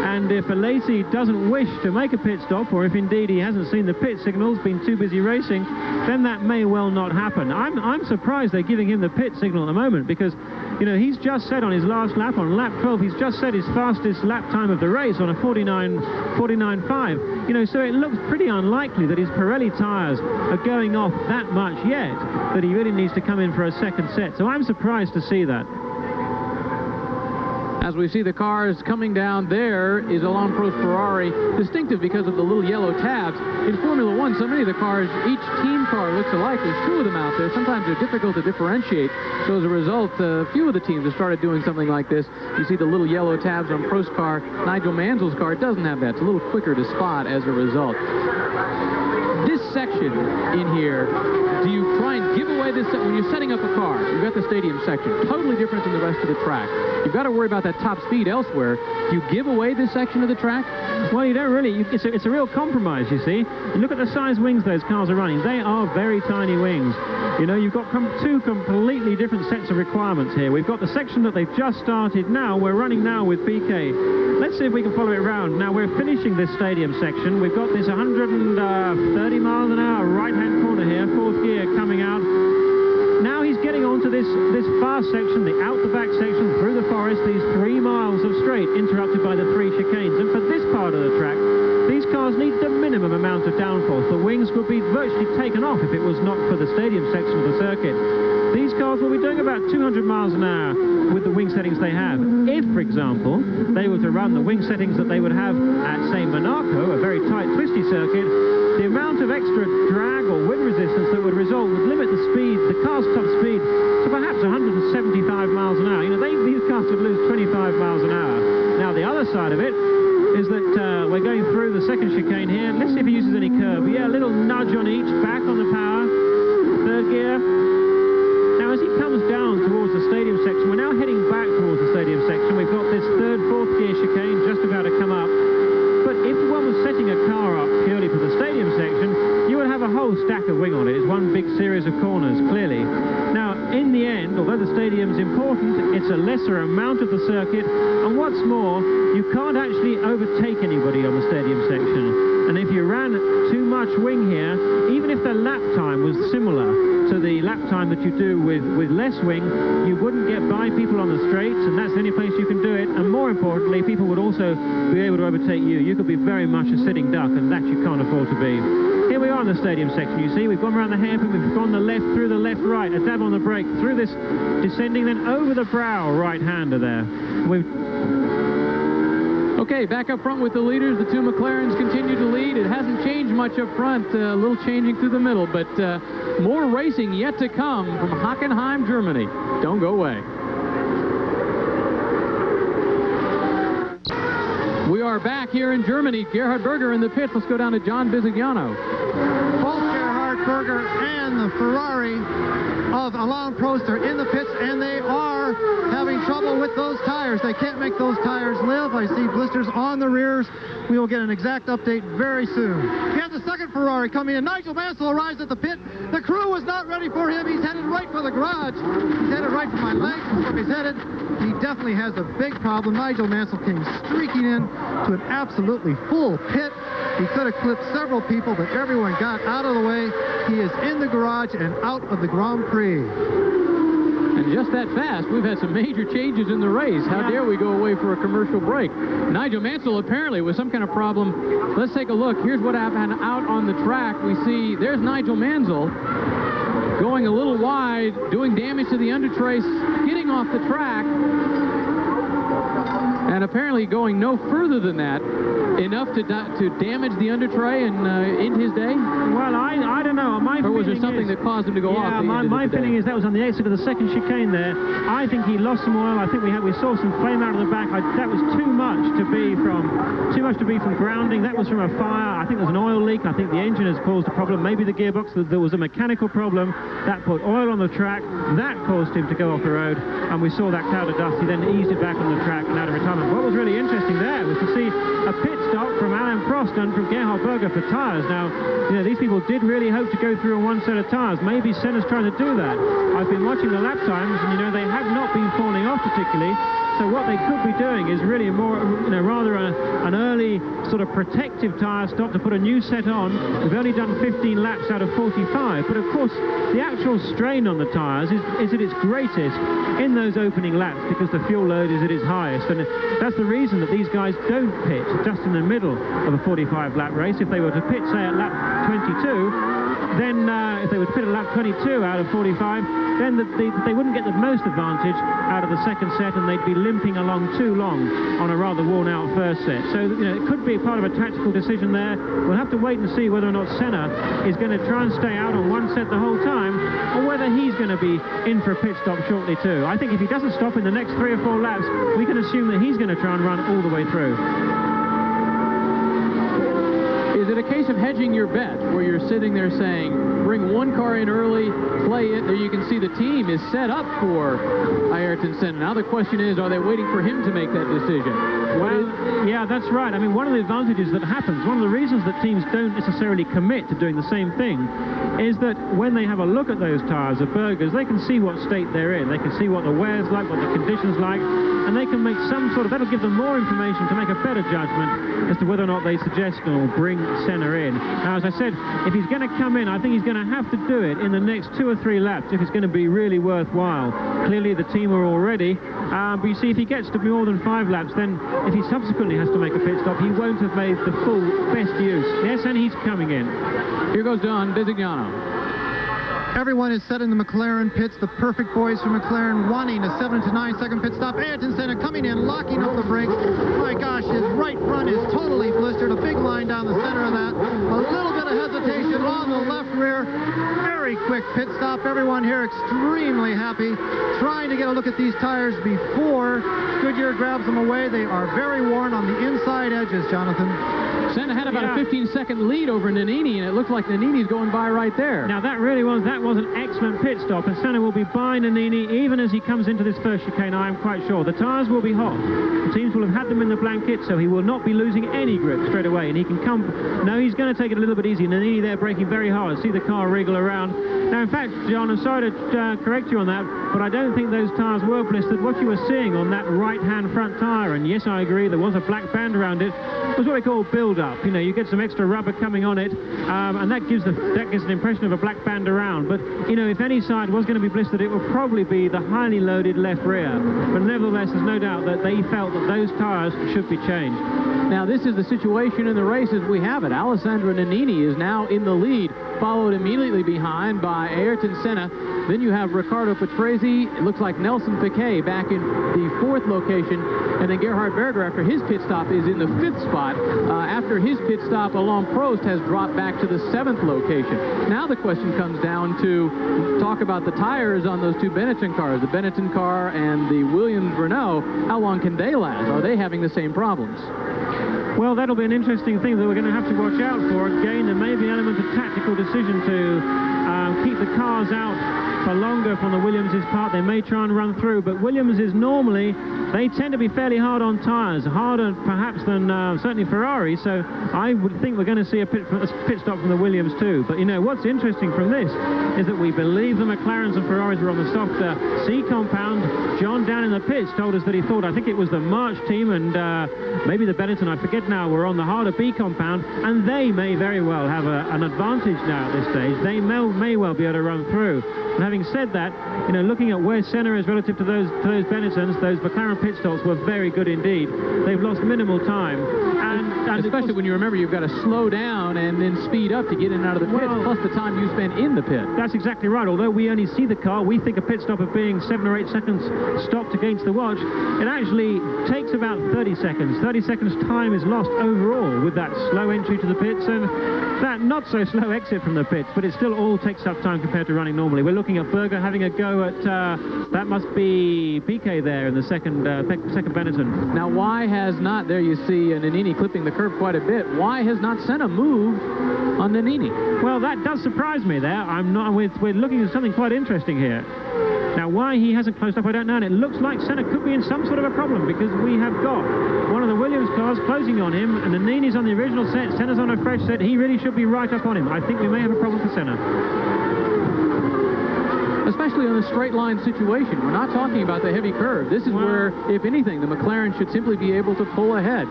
And if Alesi doesn't wish to make a pit stop, or if indeed he hasn't seen the pit signals, been too busy racing, then that may well not happen. I'm surprised they're giving him the pit signal at the moment, because, you know, he's just said on his last lap, on lap 12, he's just set his fastest lap time of the race on a 49.5. You know, so it looks pretty unlikely that his Pirelli tires are going off that much yet, that he really needs to come in for a second set. So I'm surprised to see that. As we see the cars coming down, there is Alain Prost's Ferrari, distinctive because of the little yellow tabs. In Formula One, so many of the cars, each team car looks alike. There's 2 of them out there. Sometimes they're difficult to differentiate. So as a result, a few of the teams have started doing something like this. You see the little yellow tabs on Prost's car. Nigel Mansell's car doesn't have that. It's a little quicker to spot as a result. This section in here, do you try and give away this? When you're setting up a car, you've got the stadium section, totally different than the rest of the track. You've got to worry about that top speed elsewhere. Do you give away this section of the track? Well, you don't really. It's a real compromise, you see. You look at the size wings those cars are running. They are very tiny wings. You know, you've got 2 completely different sets of requirements here. We've got the section that they've just started now. We're running now with BK. Let's see if we can follow it around. Now, we're finishing this stadium section. We've got this 130 miles an hour right-hand corner here, 4th gear coming out. Now he's getting onto this fast section, the out-the-back section through the forest, these 3 miles of straight interrupted by the 3 chicanes. And for this part of the track, these cars need the minimum amount of downforce. The wings would be virtually taken off if it was not for the stadium section of the circuit. These cars will be doing about 200 miles an hour with the wing settings they have. If, for example, they were to run the wing settings that they would have at, say, Monaco, a very tight, twisty circuit, the amount of extra drag or wind resistance that would result would limit the speed, the car's top speed, to perhaps 175 miles an hour. You know, these cars would lose 25 miles an hour. Now, the other side of it is that we're going through the second chicane here. Let's see if he uses any curve. Yeah, a little nudge on each, back on the power, 3rd gear. Now, as he comes down towards the stadium section, we're now heading back towards the stadium section. We've got this 3rd, 4th gear chicane just about to come up. But if one was setting a car up purely for the stadium section, you would have a whole stack of wing on it. It's one big series of corners, clearly. Now, in the end, although the stadium's important, it's a lesser amount of the circuit, and what's more, you can't actually overtake anybody on the stadium section. And if you ran too much wing here, even if the lap time was similar to the lap time that you do with less wing, you wouldn't get by people on the straights, and that's the only place you can do it. And more importantly, people would also be able to overtake you. You could be very much a sitting duck, and that you can't afford to be. Here we are in the stadium section, you see. We've gone around the hairpin, we've gone the left, through the left, right, a dab on the brake, through this descending, then over the brow right-hander there. Okay, back up front with the leaders. The 2 McLarens continue to lead. It hasn't changed much up front, a little changing through the middle, but more racing yet to come from Hockenheim, Germany. Don't go away. We are back here in Germany. Gerhard Berger in the pits. Let's go down to John Bisignano. Both Gerhard Berger and the Ferrari of Alain Prost are in the pits, and they are having trouble with those tires. They can't make those tires live. I see blisters on the rears. We will get an exact update very soon. We have the second Ferrari coming in. Nigel Mansell arrives at the pit. The crew was not ready for him. He's headed right for the garage. He's headed right for my legs. That's where he's headed. He definitely has a big problem. Nigel Mansell came streaking in to an absolutely full pit. He could have clipped several people, but everyone got out of the way. He is in the garage and out of the Grand Prix. And just that fast, we've had some major changes in the race. How dare we go away for a commercial break? Nigel Mansell apparently with some kind of problem. Let's take a look. Here's what happened out on the track. We see there's Nigel Mansell going a little wide, doing damage to the undertrace, getting off the track, and apparently going no further than that. Enough to damage the undertray and end his day? Well, I don't know. Or was there something that caused him to go off? My feeling is that was on the exit of the second chicane there. I think he lost some oil. I think we saw some flame out of the back. That was too much to be from grounding. That was from a fire. I think there's an oil leak. I think the engine has caused a problem. Maybe the gearbox. There was a mechanical problem that put oil on the track. That caused him to go off the road. And we saw that cloud of dust. He then eased it back on the track and out of retirement. What was really interesting there was to see a pit stop from Alain Prost and from Gerhard Berger for tyres. Now, these people did really hope to go through on one set of tyres. Maybe Senna's trying to do that. I've been watching the lap times, and they have not been falling off particularly. So what they could be doing is really more, rather an early sort of protective tyre stop to put a new set on. We've only done 15 laps out of 45, but of course the actual strain on the tyres is at its greatest in those opening laps because the fuel load is at its highest, and that's the reason that these guys don't pit just in the middle of a 45 lap race. If they were to pit, say, at lap 22, then if they would pit at lap 22 out of 45, then they wouldn't get the most advantage out of the second set, and they'd be limping along too long on a rather worn-out first set. So, it could be part of a tactical decision there. We'll have to wait and see whether or not Senna is going to try and stay out on one set the whole time, or whether he's going to be in for a pit stop shortly too. I think if he doesn't stop in the next 3 or 4 laps, we can assume that he's going to try and run all the way through. Is it a case of hedging your bet, where you're sitting there saying, bring one car in early, play it? There you can see the team is set up for Ayrton Senna. Now the question is, are they waiting for him to make that decision? Well, yeah, that's right. I mean, one of the advantages that happens, one of the reasons that teams don't necessarily commit to doing the same thing, is that when they have a look at those tyres of Berger's, they can see what state they're in. They can see what the wear's like, what the conditions like, and they can make that'll give them more information to make a better judgment as to whether or not they suggest or bring Senna in. Now, as I said, if he's going to come in, I think he's going to have to do it in the next 2 or 3 laps if it's going to be really worthwhile. Clearly, the team are all ready, but you see, if he gets to more than 5 laps, then if he subsequently has to make a pit stop, he won't have made the full best use. Yes, and he's coming in. Here goes Don Bisignano. Everyone is set in the McLaren pits. The perfect boys from McLaren wanting a 7 to 9 second pit stop. Ayrton Senna coming in, locking up the brakes. My gosh, his right front is totally blistered. A big line down the center of that. A little bit of hesitation on the left rear. Very quick pit stop. Everyone here extremely happy. Trying to get a look at these tires before Goodyear grabs them away. They are very worn on the inside edges, Jonathan. Senna had about a 15-second lead over Nannini, and it looked like Nannini's going by right there. Now, that was an excellent pit stop, and Senna will be by Nannini even as he comes into this first chicane, I am quite sure. The tyres will be hot. The teams will have had them in the blanket, so he will not be losing any grip straight away, and he can come... No, he's going to take it a little bit easy. Nannini there braking very hard. See the car wriggle around. Now, in fact, John, I'm sorry to correct you on that, but I don't think those tyres were blistered. What you were seeing on that right-hand front tyre, and yes, I agree, there was a black band around it, was what we call build-up. You get some extra rubber coming on it, and that gives an impression of a black band around. But, if any side was going to be blistered, it would probably be the highly loaded left rear. But nevertheless, there's no doubt that they felt that those tyres should be changed. Now, this is the situation in the race as we have it. Alessandro Nannini is now in the lead, followed immediately behind by Ayrton Senna. Then you have Riccardo Patrese. It looks like Nelson Piquet back in the 4th location. And then Gerhard Berger, after his pit stop, is in the 5th spot. After his pit stop, Alain Prost has dropped back to the 7th location. Now the question comes down to talk about the tires on those 2 Benetton cars, the Benetton car and the Williams-Renault. How long can they last? Are they having the same problems? Well, that'll be an interesting thing that we're going to have to watch out for. Again, there may be an element of tactical decision to keep the cars out for longer from the Williams' part. They may try and run through, but Williams is normally, they tend to be fairly hard on tyres, harder perhaps than certainly Ferrari, so I would think we're going to see a pit stop from the Williams too. But, you know, what's interesting from this is that we believe the McLarens and Ferraris were on the softer C compound. John down in the pits told us that he thought, I think it was the March team and maybe the Benetton, I forget now, were on the harder B compound, and they may very well have an advantage now at this stage. They may well be able to run through. And having said that, you know, looking at where Senna is relative to those Benettons, those McLaren pit stops were very good indeed. They've lost minimal time. And especially when you remember you've got to slow down and then speed up to get in and out of the pits, plus the time you spend in the pit. That's exactly right. Although we only see the car, we think a pit stop of being 7 or 8 seconds stopped against the watch. It actually takes about 30 seconds. 30 seconds time is lost overall with that slow entry to the pits and that not so slow exit from the pits, but it still all takes up time compared to running normally. We're looking at Berger having a go at, that must be Piquet there in the second Benetton. Now, why has not, there you see Nannini clipping the curb quite a bit, why has not Senna moved on Nannini? Well, that does surprise me there. We're looking at something quite interesting here. Now, why he hasn't closed up, I don't know, and it looks like Senna could be in some sort of a problem because we have got one of the Williams cars closing on him, and Nannini's on the original set, Senna's on a fresh set. He really should be right up on him. I think we may have a problem for Senna. Especially on a straight line situation. We're not talking about the heavy curve. This is where, if anything, the McLaren should simply be able to pull ahead.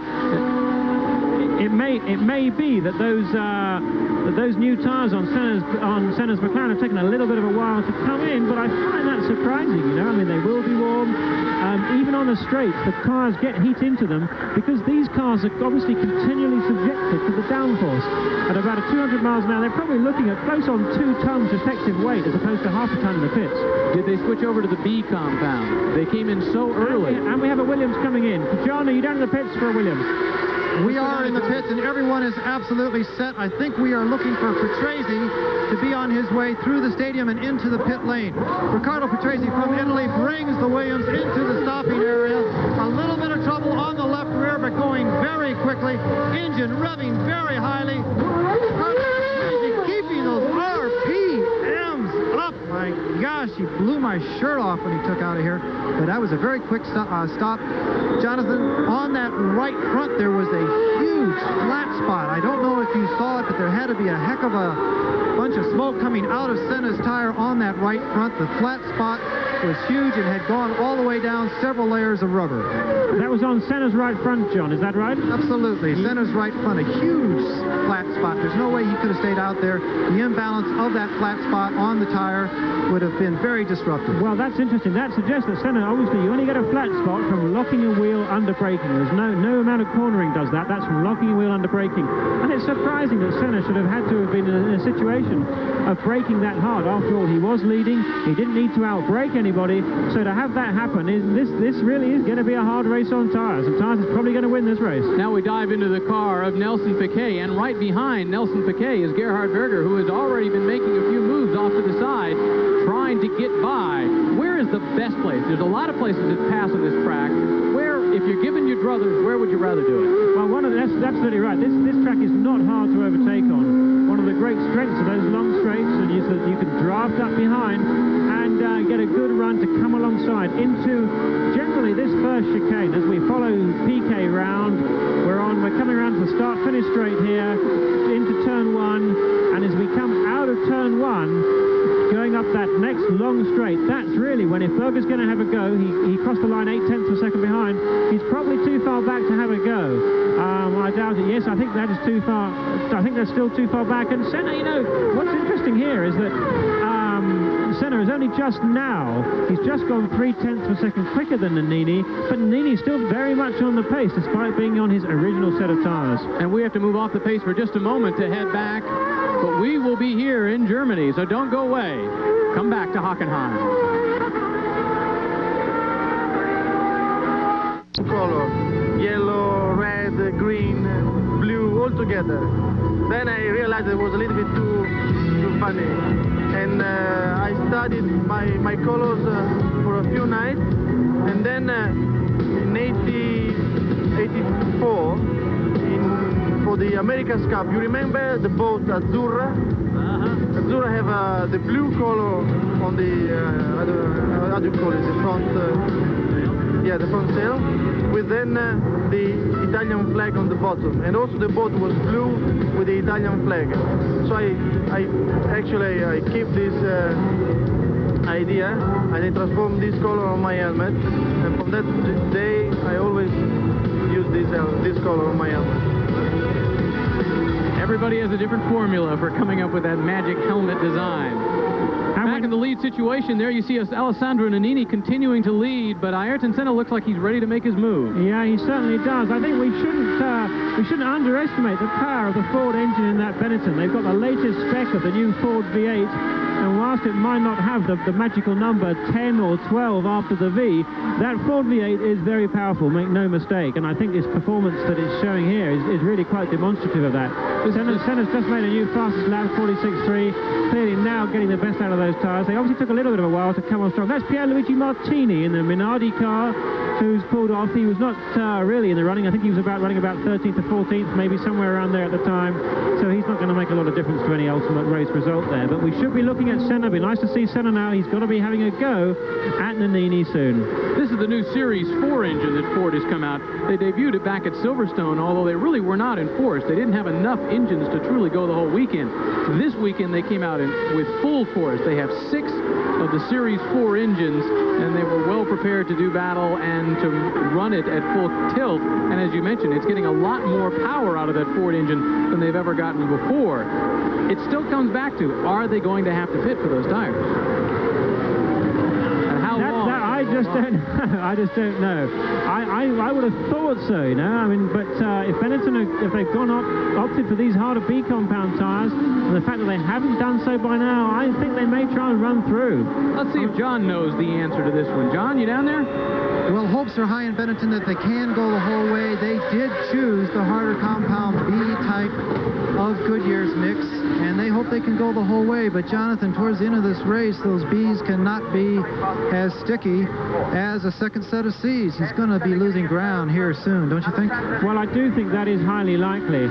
It may be that those new tyres on Senna's McLaren have taken a little bit of a while to come in, but I find that surprising, you know. I mean, they will be warm. Even on the straights, the cars get heat into them because these cars are obviously continually subjected to the downforce. At about 200 miles an hour, they're probably looking at close on 2 tons effective weight as opposed to half a ton in the pits. Did they switch over to the B compound? They came in so early. And we have a Williams coming in. John, are you down in the pits for a Williams? We are in the pits, and everyone is absolutely set. I think we are looking for Patrese to be on his way through the stadium and into the pit lane. Riccardo Patrese from Italy brings the Williams into the stopping area. A little bit of trouble on the left rear, but going very quickly. Engine revving very highly. Riccardo Patrese keeping those RPMs up. My gosh, he blew my shirt off when he took out of here. But that was a very quick stop. Jonathan, on that right front, there was a huge flat spot. I don't know if you saw it, but there had to be a heck of a bunch of smoke coming out of Senna's tire on that right front. The flat spot was huge and had gone all the way down several layers of rubber. That was on Senna's right front, John, is that right? Absolutely. Senna's right front, a huge flat spot. There's no way he could have stayed out there. The imbalance of that flat spot on the tire would have been very disruptive. Well, that's interesting. That suggests that Senna, obviously, you only get a flat spot from locking a wheel under braking. There's no amount of cornering does that. That's from locking a wheel under braking. And it's surprising that Senna should have had to have been in a situation of braking that hard. After all, he was leading. He didn't need to outbrake anybody. So to have that happen, this really is going to be a hard race on tyres. And tyres is probably going to win this race. Now we dive into the car of Nelson Piquet, and right behind Nelson Piquet is Gerhard Berger, who has already been making a few moves off to the side, trying to get by. Where is the best place? There's a lot of places to pass on this track. Where, if you're given your druthers, where would you rather do it? Well, that's absolutely right. This track is not hard to overtake on. One of the great strengths of those long straights is that you can draft up behind and get a good run to come alongside into generally this first chicane. As we follow PK round, we're coming around to the start-finish straight here into turn 1, and as we come out of turn 1, going up that next long straight, that's really when, if Berger's going to have a go, he crossed the line 8/10 of a second behind, he's probably too far back to have a go. I doubt it. Yes, I think that is too far. I think they're still too far back. And Senna, you know, what's interesting here is that Senna is only just now, he's just gone 3/10 of a second quicker than Nannini, but Nannini's still very much on the pace despite being on his original set of tyres. And we have to move off the pace for just a moment to head back, but we will be here in Germany, so don't go away. Come back to Hockenheim. Color, yellow, red, green, blue, all together. Then I realized it was a little bit too funny. And I studied my colors for a few nights, and then in 84, for the America's Cup, you remember the boat Azzurra? Azzurra have the blue color on the, how do you call it, the front, yeah, the front sail, with then the Italian flag on the bottom, and also the boat was blue with the Italian flag. So I keep this idea, and I transform this color on my helmet, and from that day I always use this color on my helmet. Everybody has a different formula for coming up with that magic helmet design. Back in the lead situation there, you see Alessandro Nannini continuing to lead, but Ayrton Senna looks like he's ready to make his move. Yeah, he certainly does. I think we shouldn't underestimate the power of the Ford engine in that Benetton. They've got the latest spec of the new Ford V8, and whilst it might not have the magical number 10 or 12 after the V, that Ford V8 is very powerful, make no mistake, and I think this performance that it's showing here is really quite demonstrative of that. Senna's just made a new fastest lap, 46.3, clearly now getting the best out of those tyres. They obviously took a little bit of a while to come on strong. That's Pierluigi Martini in the Minardi car, who's pulled off. He was not really in the running. I think he was running about 13th to 14th, maybe somewhere around there at the time. So he's not going to make a lot of difference to any ultimate race result there. But we should be looking at Senna. It'd be nice to see Senna now. He's got to be having a go at Nannini soon. This is the new Series 4 engine that Ford has come out. They debuted it back at Silverstone, although they really were not enforced. They didn't have enough engines to truly go the whole weekend. This weekend they came out with full force. They have 6 of the Series 4 engines, and they were well prepared to do battle and to run it at full tilt. And as you mentioned, it's getting a lot more power out of that Ford engine than they've ever gotten before. It still comes back to, are they going to have to pit for those tires? And how long? I just don't know. I would have thought so, you know. I mean, but if Benetton, if they've opted for these harder B compound tires, and the fact that they haven't done so by now, I think they may try and run through. Let's see if John knows the answer to this one. John, you down there? Well, hopes are high in Benetton that they can go the whole way. They did choose the harder compound B type of Goodyear's mix, and they hope they can go the whole way. But Jonathan, towards the end of this race, those Bs cannot be as sticky as a second set of Cs. He's going to be losing ground here soon, don't you think? Well, I do think that is highly likely.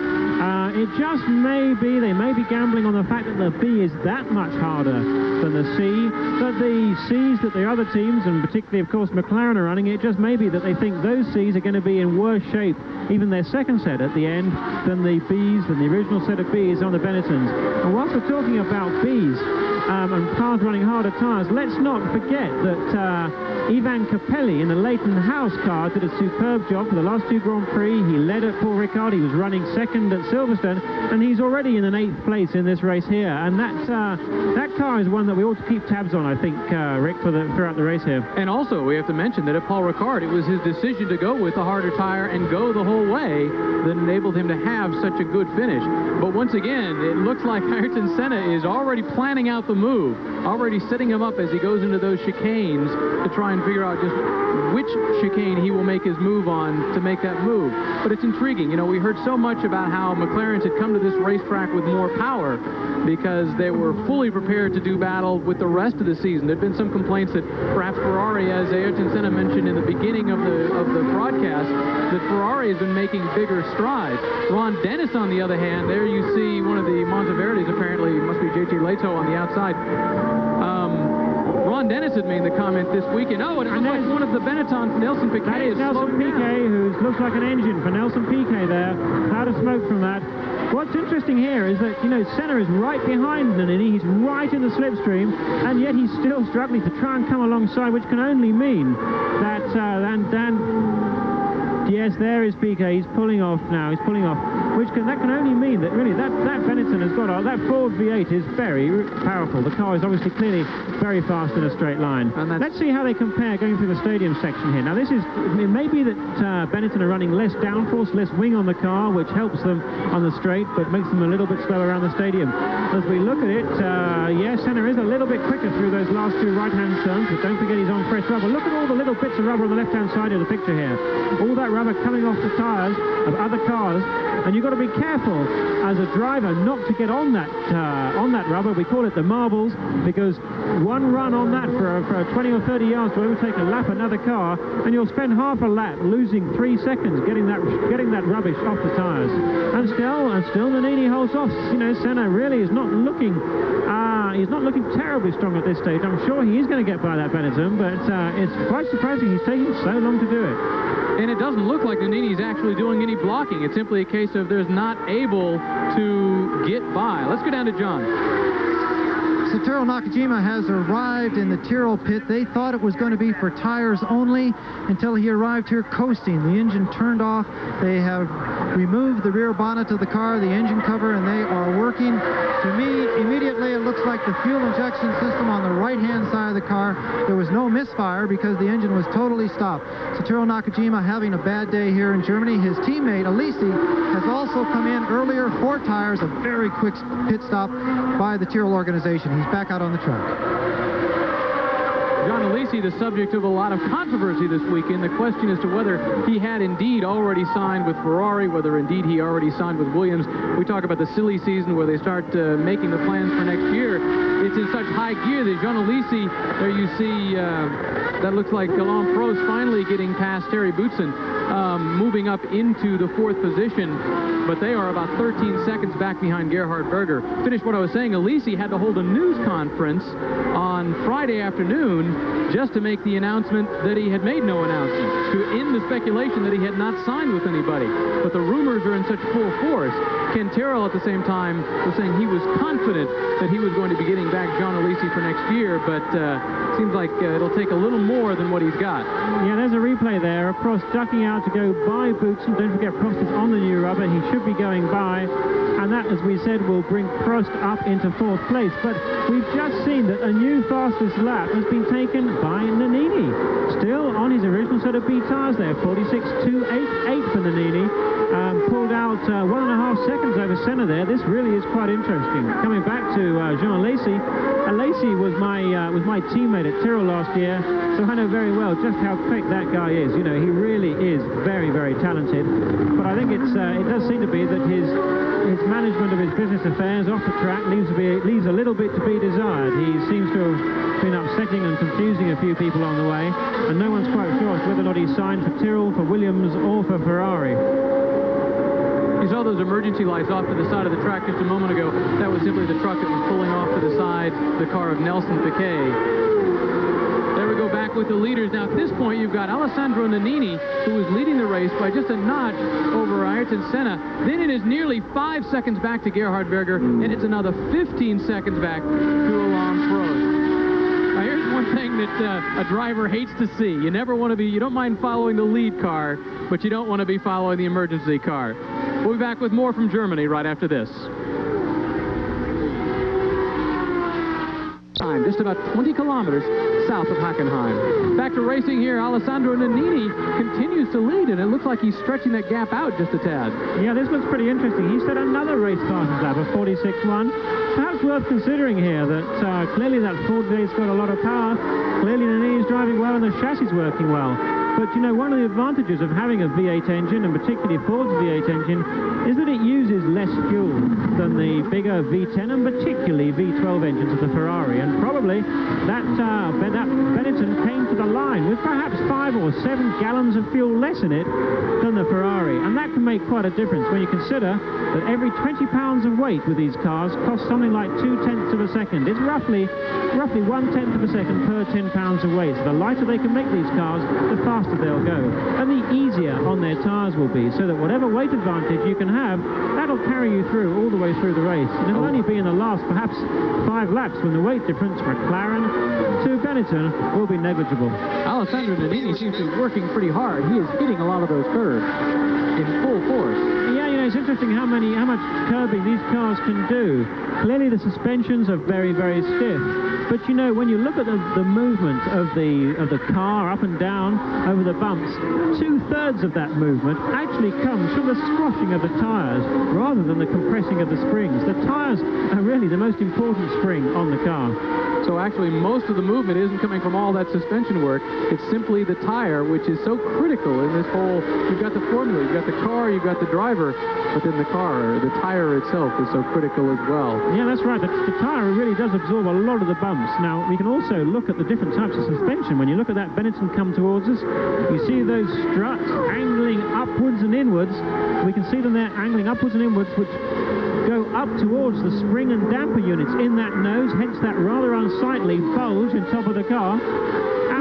It just may be, they may be gambling on the fact that the B is that much harder than the C, but the Cs that the other teams, and particularly, of course, McLaren are running, it just may be that they think those Cs are going to be in worse shape, even their second set at the end, than the Bs, than the original set of Bs on the Benettons. And whilst we're talking about Bs, and cars running harder tyres, let's not forget that Ivan Capelli in the Leighton House car did a superb job for the last 2 Grand Prix. He led at Paul Ricard. He was running second at Silverstone, and he's already in an 8th place in this race here. And that car is one that we ought to keep tabs on, I think, Rick, throughout the race here. And also, we have to mention that at Paul Ricard, it was his decision to go with the harder tire and go the whole way that enabled him to have such a good finish. But once again, it looks like Ayrton Senna is already planning out the move, already setting him up as he goes into those chicanes to try and figure out just which chicane he will make his move on to make that move. But it's intriguing. You know, we heard so much about how McLaren's had come to this racetrack with more power because they were fully prepared to do battle with the rest of the season. There'd been some complaints that perhaps Ferrari, as Ayrton Senna mentioned in the beginning of the broadcast, that Ferrari has been making bigger strides. Ron Dennis, on the other hand, there you see one of the Monteverdis, apparently, must be JT Leto on the outside. Ron Dennis had made the comment this weekend, oh, and it looks like one of the Benettons, Nelson Piquet, that is Nelson Piquet, who looks like an engine for Nelson Piquet there. Cloud of smoke from that. What's interesting here is that, you know, Senna is right behind Nannini. He's right in the slipstream, and yet he's still struggling to try and come alongside, which can only mean that, yes, there is Piquet. He's pulling off now. He's pulling off, that can only mean that really that Benetton has got that Ford V8 is very powerful. The car is obviously clearly very fast in a straight line. Let's see how they compare going through the stadium section here. Now, it may be that Benetton are running less downforce, less wing on the car, which helps them on the straight, but makes them a little bit slower around the stadium. As we look at it, yes, Senna is a little bit quicker through those last 2 right-hand turns, but don't forget he's on fresh rubber. Look at all the little bits of rubber on the left-hand side of the picture here. All that rubber coming off the tyres of other cars, and you've got to be careful as a driver not to get on that rubber. We call it the marbles, because one run on that for 20 or 30 yards will overtake a lap another car, and you'll spend half a lap losing 3 seconds getting that rubbish off the tyres. And still Nannini holds off. You know, Senna really is not looking he's not looking terribly strong at this stage. I'm sure he is going to get by that Benetton, but it's quite surprising he's taking so long to do it. And it doesn't look like Nannini's actually doing any blocking. It's simply a case of there's not able to get by. Let's go down to John. Satoru Nakajima has arrived in the Tyrrell pit. They thought it was going to be for tires only until he arrived here coasting. The engine turned off. They have removed the rear bonnet of the car, the engine cover, and they are working. To me, immediately it looks like the fuel injection system on the right-hand side of the car. There was no misfire because the engine was totally stopped. Satoru Nakajima having a bad day here in Germany. His teammate, Alesi, has also come in earlier, 4 tires, a very quick pit stop by the Tyrrell organization. He's back out on the track. John Alesi, the subject of a lot of controversy this weekend. The question as to whether he had indeed already signed with Ferrari, whether indeed he already signed with Williams. We talk about the silly season where they start making the plans for next year. It's in such high gear that John Alesi, there you see, that looks like Alain Prost finally getting past Terry Boutsen, moving up into the 4th position. But they are about 13 seconds back behind Gerhard Berger. Finish what I was saying, Alesi had to hold a news conference on Friday afternoon just to make the announcement that he had made no announcement, to end the speculation that he had not signed with anybody. But the rumors are in such full force. Ken Tyrrell at the same time was saying he was confident that he was going to be getting back John Alesi for next year, but it seems like it'll take a little more than what he's got. Yeah, there's a replay there. Prost ducking out to go by Boutsen. Don't forget, Prost is on the new rubber. He should be going by. And that, as we said, will bring Prost up into 4th place. But we've just seen that a new fastest lap has been taken by Nannini. Still on his original set of B tires there, 46.288 for Nannini. Pulled out 1.5 seconds over Senna there. This really is quite interesting. Coming back to Jean Alesi. Alesi was my teammate at Tyrrell last year, so I know very well just how quick that guy is. You know, he really is very, very talented. But I think it does seem to be that his management of his business affairs off the track leaves a little bit to be desired. He seems to have been upsetting and confusing a few people on the way, and no one's quite sure whether or not he signed for Tyrrell, for Williams, or for Ferrari. You saw those emergency lights off to the side of the track just a moment ago. That was simply the truck that was pulling off to the side, the car of Nelson Piquet. There we go, back with the leaders. Now, at this point, you've got Alessandro Nannini, who is leading the race by just a notch over Ayrton Senna. Then it is nearly 5 seconds back to Gerhard Berger, and it's another 15 seconds back to Alain Prost. Now, here's one thing that a driver hates to see. You never want to be, you don't mind following the lead car, but you don't want to be following the emergency car. We'll be back with more from Germany right after this. Just about 20 kilometers south of Hockenheim. Back to racing here. Alessandro Nannini continues to lead, and it looks like he's stretching that gap out just a tad. Yeah, this looks pretty interesting. He set another race fastest lap of 46.1. Perhaps worth considering here that clearly that Ford V8's got a lot of power. Clearly Nannini's driving well and the chassis is working well. But, you know, one of the advantages of having a V8 engine, and particularly Ford's V8 engine, is that it uses less fuel than the bigger V10 and particularly V12 engines of the Ferrari. And probably that Benetton came to the line with perhaps 5 or 7 gallons of fuel less in it than the Ferrari. And that can make quite a difference when you consider that every 20 pounds of weight with these cars costs something like 0.2 of a second. It's roughly 1/10 of a second per 10 pounds of weight. So the lighter they can make these cars, the faster they'll go, and the easier on their tires will be, so that whatever weight advantage you can have, that'll carry you through all the way through the race. And it'll only be in the last perhaps 5 laps when the weight difference from McLaren to Benetton will be negligible. Alessandro Nannini seems to be working pretty hard. He is hitting a lot of those curves in full force. Yeah, you know, it's interesting how much curbing these cars can do. Clearly the suspensions are very, very stiff. But, you know, when you look at the movement of the car up and down over the bumps, 2/3 of that movement actually comes from the squashing of the tires rather than the compressing of the springs. The tires are really the most important spring on the car. So actually most of the movement isn't coming from all that suspension work. It's simply the tire, which is so critical in this whole, you've got the formula, you've got the car, you've got the driver, but then the car, the tire itself is so critical as well. Yeah, that's right. The tire really does absorb a lot of the bumps. Now, we can also look at the different types of suspension. When you look at that Benetton come towards us, you see those struts angling upwards and inwards. We can see them there angling upwards and inwards, which go up towards the spring and damper units in that nose, hence that rather unsightly bulge in top of the car.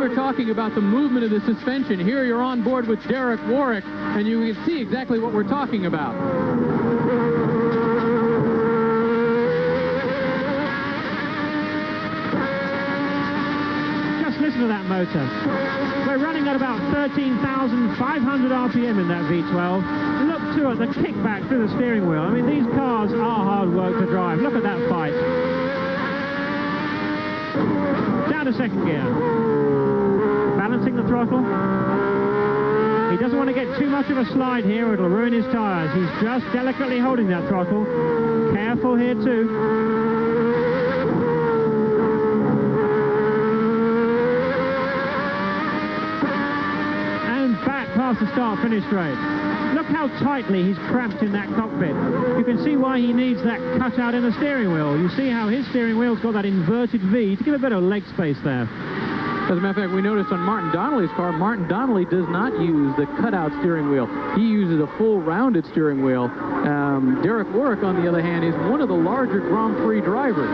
We're talking about the movement of the suspension. Here you're on board with Derek Warwick, and you can see exactly what we're talking about. Just listen to that motor. We're running at about 13,500 RPM in that V12. Look to it, the kickback through the steering wheel. I mean, these cars are hard work to drive. Look at that fight. Down to second gear. Balancing the throttle. He doesn't want to get too much of a slide here or it'll ruin his tires. He's just delicately holding that throttle. Careful here too. And back past the start-finish straight. Look how tightly he's cramped in that cockpit. You can see why he needs that cutout in the steering wheel. You see how his steering wheel's got that inverted V to give a bit of leg space there. As a matter of fact, we noticed on Martin Donnelly's car, Martin Donnelly does not use the cutout steering wheel. He uses a full rounded steering wheel. Derek Warwick, on the other hand, is one of the larger Grand Prix drivers,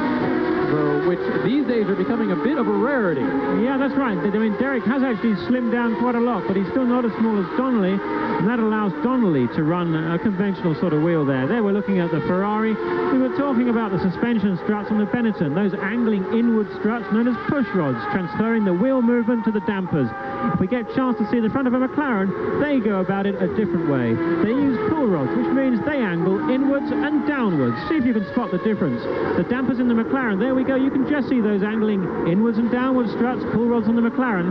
which these days are becoming a bit of a rarity. Yeah, that's right. I mean, Derek has actually slimmed down quite a lot, but he's still not as small as Donnelly, and that allows Donnelly to run a conventional sort of wheel there. There we're looking at the Ferrari. We were talking about the suspension struts on the Benetton, those angling inward struts known as push rods, transferring the wheel movement to the dampers. If we get a chance to see the front of a McLaren, they go about it a different way. They use pull rods, which means they angle inwards and downwards. See if you can spot the difference. The dampers in the McLaren, there we go, you can just see those angling inwards and downwards struts, pull rods on the McLaren.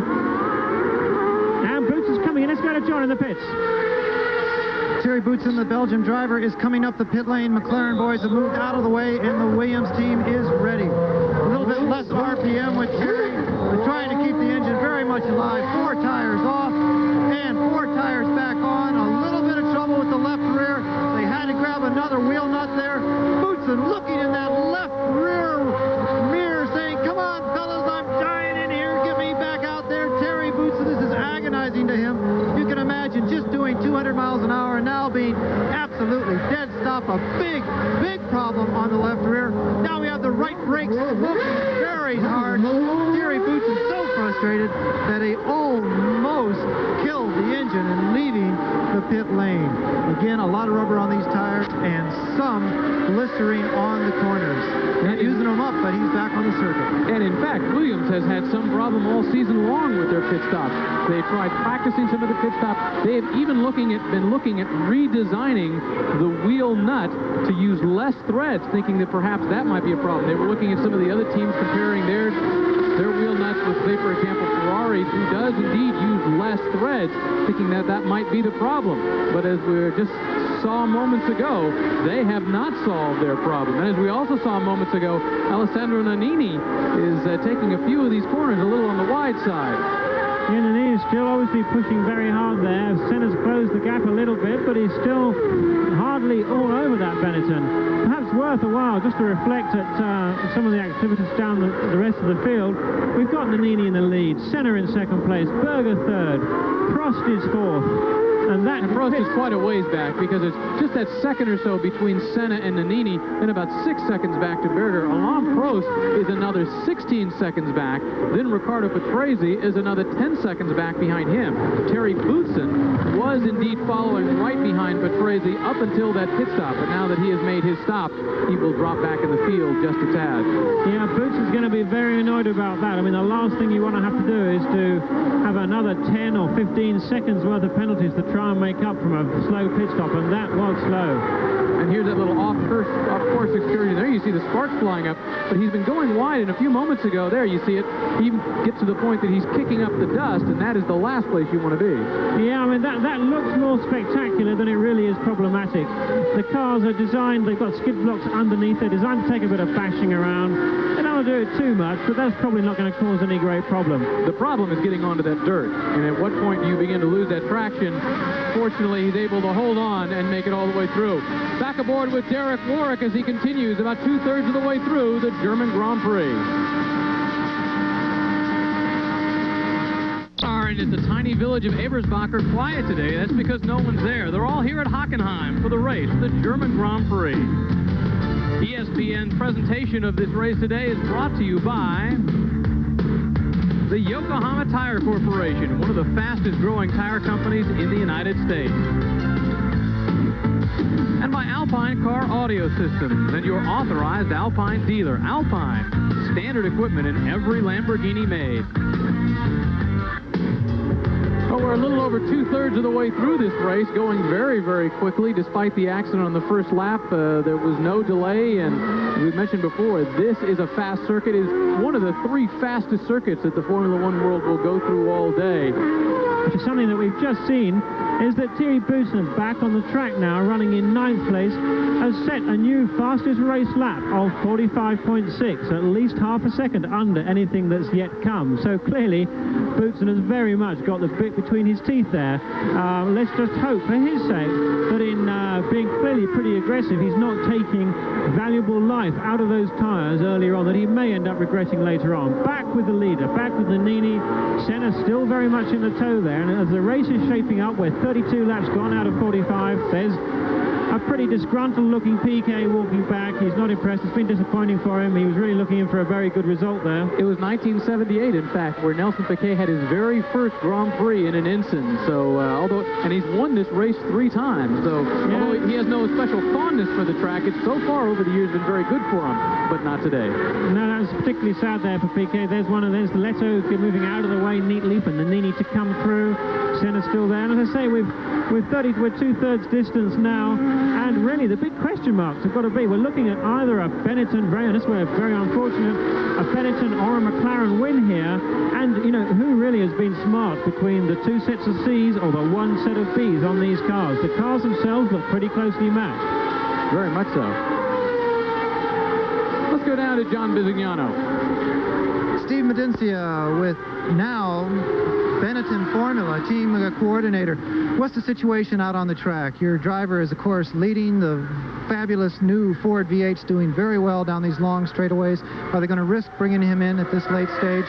Now Boots is coming in. Let's go to John in the pits. Thierry Boutsen, the Belgian driver, is coming up the pit lane. McLaren boys have moved out of the way, and the Williams team is ready. A little bit less RPM with Thierry. We're trying to keep the engine very much alive. 4 tires off and 4 tires back on. A little bit of trouble with the left rear. They had to grab another wheel nut there. Boutsen looking in that left rear mirror saying, come on, fellas, I'm dying in here. Get me back out there. Thierry Boutsen, this is agonizing to him. You can imagine just doing 200 miles an hour and now being absolutely dead stop. A big, big problem on the left rear. Now we have the right brakes smoking very hard. Thierry Boutsen so frustrated that he almost killed the engine and leaving the pit lane. Again, a lot of rubber on these tires and some blistering on the corners. Not using them up, but he's back on the circuit. And in fact, Williams has had some problem all season long with their pit stops. They tried practicing some of the pit stops. They have even been looking at redesigning the wheel nut to use less threads, thinking that perhaps that might be a problem. They were looking at some of the other teams comparing their wheel nuts with, say, for example, Ferrari, who does indeed use less threads, thinking that that might be the problem. But as we just saw moments ago, they have not solved their problem. And as we also saw moments ago, Alessandro Nannini is taking a few of these corners a little on the wide side. Yeah, Nannini is still obviously pushing very hard there. Senna's closed the gap a little bit, but he's still hardly all over that Benetton. Perhaps worth a while just to reflect at some of the activities down the rest of the field. We've got Nannini in the lead, Senna in second place, Berger third, Prost is fourth. And Prost is quite a ways back because it's just that second or so between Senna and Nannini, then about 6 seconds back to Berger. Alain Prost is another 16 seconds back. Then Riccardo Patrese is another 10 seconds back behind him. Thierry Boutsen was indeed following right behind Patrese up until that pit stop. But now that he has made his stop, he will drop back in the field just a tad. Yeah, Boutsen's going to be very annoyed about that. I mean, the last thing you want to have to do is to have another 10 or 15 seconds worth of penalties to try and make up from a slow pit stop, and that was slow. And here's that little off-course excursion there. You see the sparks flying up, but he's been going wide, and a few moments ago there, you see it, he even gets to the point that he's kicking up the dust, and that is the last place you want to be. Yeah, I mean, that looks more spectacular than it really is problematic. The cars are designed, they've got skid blocks underneath, they're designed to take a bit of bashing around. They don't want to do it too much, but that's probably not going to cause any great problem. The problem is getting onto that dirt, and at what point do you begin to lose that traction? Fortunately, he's able to hold on and make it all the way through. Back aboard with Derek Warwick as he continues about 2/3 of the way through the German Grand Prix. All right, at the tiny village of Ebersbach are quiet today. That's because no one's there. They're all here at Hockenheim for the race, the German Grand Prix. ESPN's presentation of this race today is brought to you by the Yokohama Tire Corporation, one of the fastest growing tire companies in the United States. And by Alpine Car Audio Systems and your authorized Alpine dealer. Alpine, standard equipment in every Lamborghini made. Well, we're a little over 2/3 of the way through this race, going very, very quickly. Despite the accident on the first lap, there was no delay, and as we mentioned before, this is a fast circuit. It is one of the 3 fastest circuits that the Formula One world will go through all day. Which is something that we've just seen, is that Thierry Boutsen, back on the track now, running in 9th place, has set a new fastest race lap of 45.6, at least half a second under anything that's yet come. So clearly, Boutsen has very much got the bit between his teeth there. Let's just hope, for his sake, that in being clearly pretty aggressive, he's not taking valuable life out of those tyres earlier on that he may end up regretting later on. Back with the leader, back with Nannini. Senna still very much in the tow there, and as the race is shaping up, we're 32 laps gone out of 45. There's a pretty disgruntled looking Piquet walking back. He's not impressed. It's been disappointing for him. He was really looking in for a very good result there. It was 1978, in fact, where Nelson Piquet had his very first Grand Prix in an Ensign. So, and he's won this race 3 times. So, although he has no special fondness for the track, it's so far over the years been very good for him, but not today. No, that was particularly sad there for Piquet. There's the Leto moving out of the way neatly for Nannini to come through. Senna's still there. And as I say, we're 2/3 distance now. And really, the big question marks have got to be, we're looking at either a Benetton, this way very unfortunate, a Benetton or a McLaren win here. And, who really has been smart between the 2 sets of C's or the 1 set of B's on these cars? The cars themselves look pretty closely matched. Very much so. Let's go down to John Bisignano. Steve Medincia with now Benetton Formula team coordinator. What's the situation out on the track? Your driver is, of course, leading the fabulous new Ford V8s, doing very well down these long straightaways. Are they going to risk bringing him in at this late stage?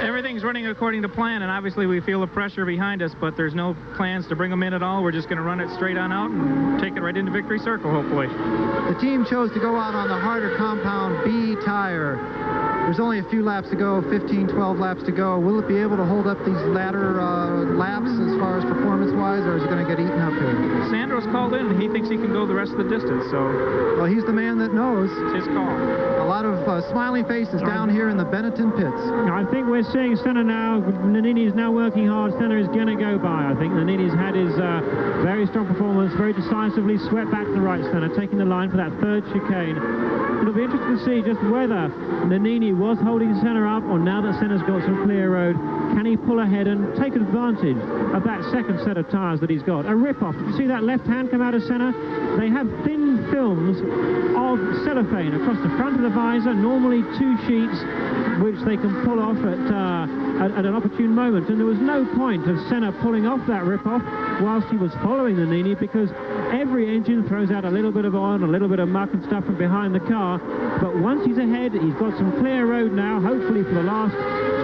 Everything's running according to plan, and obviously we feel the pressure behind us, but there's no plans to bring him in at all. We're just going to run it straight on out and take it right into victory circle, hopefully. The team chose to go out on the harder compound B tire. There's only a few laps to go, 15, 12 laps to go. Will it be able to hold up these latter laps as far as performance-wise, or is it going to get eaten up here? Sandro's called in, and he thinks he can go the rest of the distance, so... Well, he's the man that knows. It's his call. A lot of smiling faces down here in the Benetton pits. I think we're seeing Senna now. Nannini is now working hard. Senna is going to go by. I think Nannini's had his very strong performance, very decisively swept back to the right. Senna taking the line for that 3rd chicane. It'll be interesting to see just whether Nannini was holding Senna up, or now that Senna's got some clear road, can he pull ahead and take advantage of that 2nd set of tyres that he's got? A rip-off. Did you see that left hand come out of Senna? They have thin films of cellophane across the front of the visor, normally 2 sheets, which they can pull off at an opportune moment. And there was no point of Senna pulling off that rip-off whilst he was following the Nannini, because every engine throws out a little bit of oil and a little bit of muck and stuff from behind the car. But once he's ahead, he's got some clear road now, hopefully for the last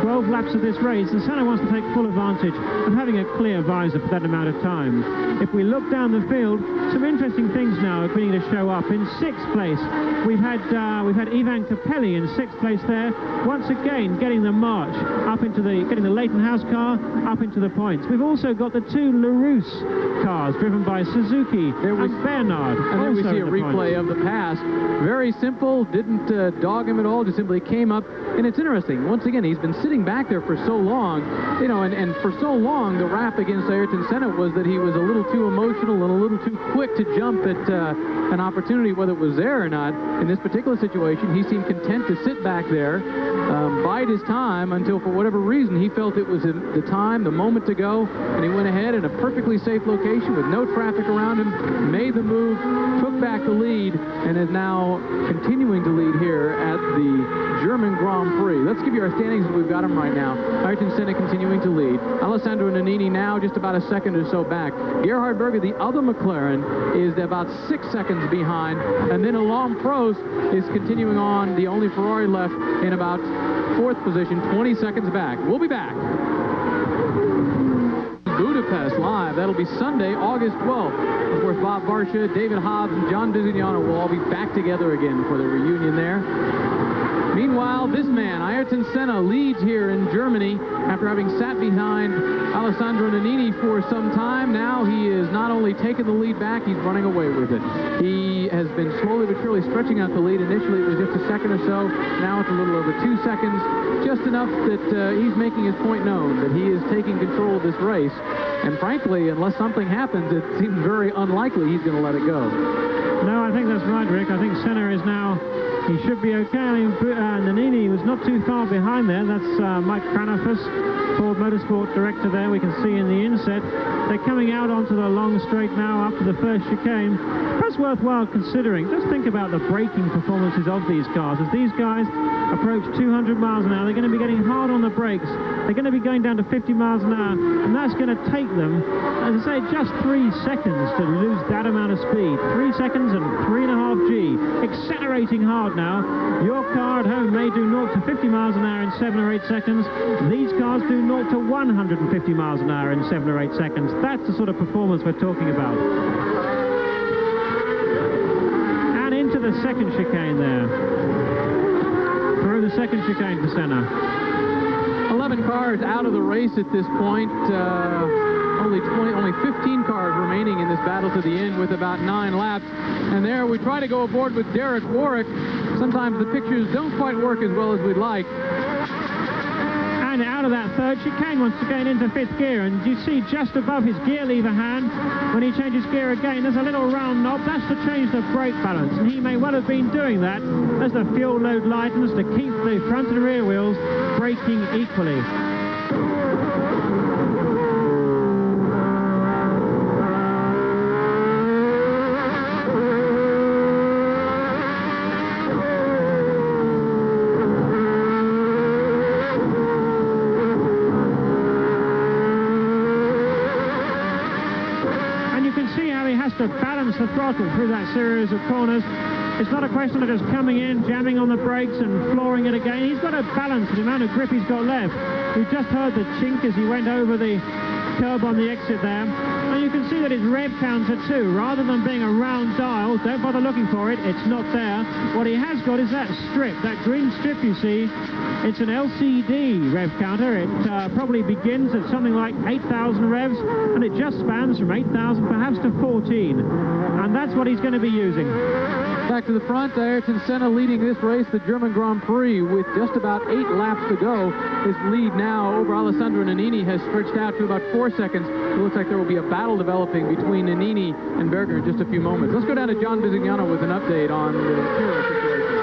12 laps of this race, and Senna wants to take full advantage of having a clear visor for that amount of time. If we look down the field, some interesting things now are beginning to show up. In 6th place, we've had Ivan Capelli in 6th place there, once again getting the march up into getting the Leighton House car up into the points. We've also got the 2 LaRousse cars driven by Suzuki and Bernard. And then we see a replay of the past. Very simple, didn't dog him at all, just simply came up. And it's interesting, once again, he's been sitting back there for so long, and for so long the rap against Ayrton Senna was that he was a little too emotional and a little too quick to jump at an opportunity, whether it was there or not. In this particular situation, he seemed content to sit back there, bide his time until, for whatever reason, he felt it was the time, the moment to go, and he went ahead in a perfectly safe location with no traffic around him, made the move, took back the lead, and is now continuing to lead here at the German Grand Prix. Let's give you our standings as we've got them right now. Ayrton Senna continuing to lead. Alessandro Nannini now just about a second or so back. Gerhard Berger, the other McLaren, is about 6 seconds behind. And then Alain Prost is continuing on, the only Ferrari left, in about 4th position, 20 seconds back. We'll be back. Budapest live. That'll be Sunday, August 12th. Of course, Bob Barsha, David Hobbs, and John Bisignano will all be back together again for the reunion there. Meanwhile, this man, Ayrton Senna, leads here in Germany after having sat behind Alessandro Nannini for some time. Now he is not only taking the lead back, he's running away with it. He has been slowly but surely stretching out the lead. Initially, it was just a second or so. Now it's a little over 2 seconds. Just enough that he's making his point known, that he is taking control of this race. And frankly, unless something happens, it seems very unlikely he's going to let it go. No, I think that's right, Rick. I think Senna is now... He should be okay. I mean, Nannini was not too far behind there. That's Mike Cranofus, Ford Motorsport director there. We can see in the inset. They're coming out onto the long straight now up to the first chicane. That's worthwhile considering. Just think about the braking performances of these cars. As these guys approach 200 miles an hour, they're going to be getting hard on the brakes. They're going to be going down to 50 miles an hour, and that's going to take them, as I say, just 3 seconds to lose that amount of speed. 3 seconds and 3.5 G. Accelerating hard now. Your car at home may do 0 to 50 miles an hour in 7 or 8 seconds. These cars do 0 to 150 miles an hour in 7 or 8 seconds. That's the sort of performance we're talking about. And into the second chicane there. Through the second chicane for Senna. 11 cars out of the race at this point. Only 15 cars remaining in this battle to the end with about 9 laps. And there we try to go aboard with Derek Warwick. Sometimes the pictures don't quite work as well as we'd like. And out of that third chicane once again into 5th gear. And you see just above his gear lever hand, when he changes gear again, there's a little round knob. That's to change the brake balance. And he may well have been doing that as the fuel load lightens to keep the front and rear wheels braking equally. To balance the throttle through that series of corners. It's not a question of just coming in, jamming on the brakes and flooring it again. He's got to balance the amount of grip he's got left. We've just heard the chink as he went over the curb on the exit there. And you can see that his rev counter too, rather than being a round dial, don't bother looking for it, it's not there. What he has got is that strip, that green strip you see. It's an LCD rev counter. It probably begins at something like 8,000 revs, and it just spans from 8,000 perhaps to 14. And that's what he's going to be using. Back to the front, Ayrton Senna leading this race, the German Grand Prix, with just about 8 laps to go. His lead now over Alessandro Nannini has stretched out to about 4 seconds. It looks like there will be a battle developing between Nannini and Berger in just a few moments. Let's go down to John Bisignano with an update on the Pirro situation.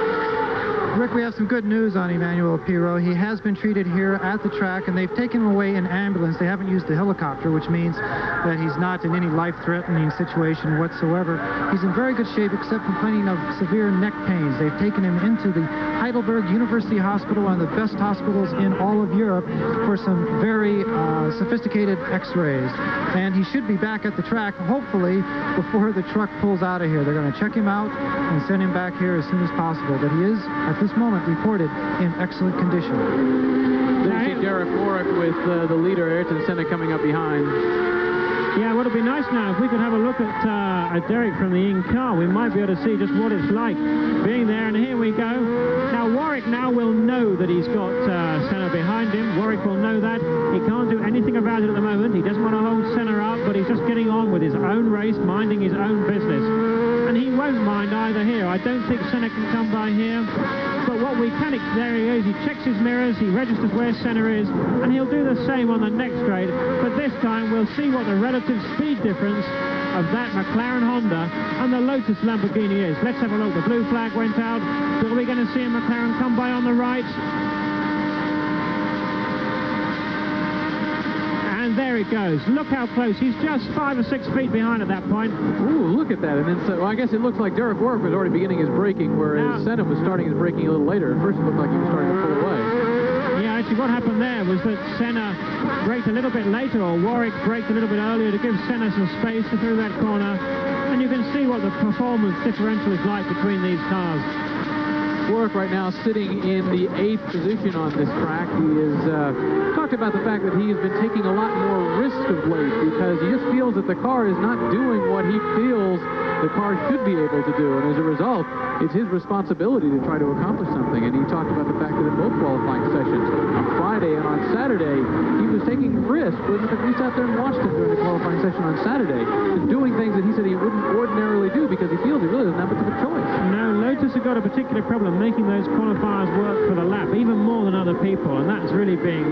Rick, we have some good news on Emmanuel Pirro. He has been treated here at the track, and they've taken him away in ambulance. They haven't used the helicopter, which means that he's not in any life-threatening situation whatsoever. He's in very good shape, except complaining of severe neck pains. They've taken him into the Heidelberg University Hospital, one of the best hospitals in all of Europe, for some very sophisticated x-rays. And he should be back at the track, hopefully, before the truck pulls out of here. They're going to check him out and send him back here as soon as possible. But he is, at this moment, reported in excellent condition. There you see Derek Warwick with the leader, Ayrton Senna, coming up behind. Yeah, it would be nice now if we could have a look at Derek from the in-car. We might be able to see just what it's like being there, and here we go. Now, Warwick now will know that he's got Senna behind him. Warwick will know that. He can't do anything about it at the moment. He doesn't want to hold Senna up, but he's just getting on with his own race, minding his own business. And he won't mind either here. I don't think Senna can come by here. But what we can, there he is, he checks his mirrors, he registers where Senna is, and he'll do the same on the next straight. But this time we'll see what the relative speed difference of that McLaren Honda and the Lotus Lamborghini is. Let's have a look. The blue flag went out. So are we going to see a McLaren come by on the right? And there it goes. Look how close. He's just 5 or 6 feet behind at that point. Ooh, look at that. And then, well, I guess it looks like Derek Warwick was already beginning his braking, whereas Senna was starting his braking a little later. At first it looked like he was starting to pull away. Yeah, actually what happened there was that Senna braked a little bit later, or Warwick braked a little bit earlier to give Senna some space through that corner. And you can see what the performance differential is like between these cars. Warwick right now sitting in the 8th position on this track. He has talked about the fact that he has been taking a lot more risk of late because he just feels that the car is not doing what he feels the car should be able to do, and as a result, it's his responsibility to try to accomplish something. And he talked about the fact that in both qualifying sessions, on Friday and on Saturday, he was taking risks. We sat there and watched him during the qualifying session on Saturday, doing things that he said he wouldn't ordinarily do because he feels he really doesn't have much of a choice. No, Lotus have got a particular problem making those qualifiers work for the lap, even more than other people, and that's really been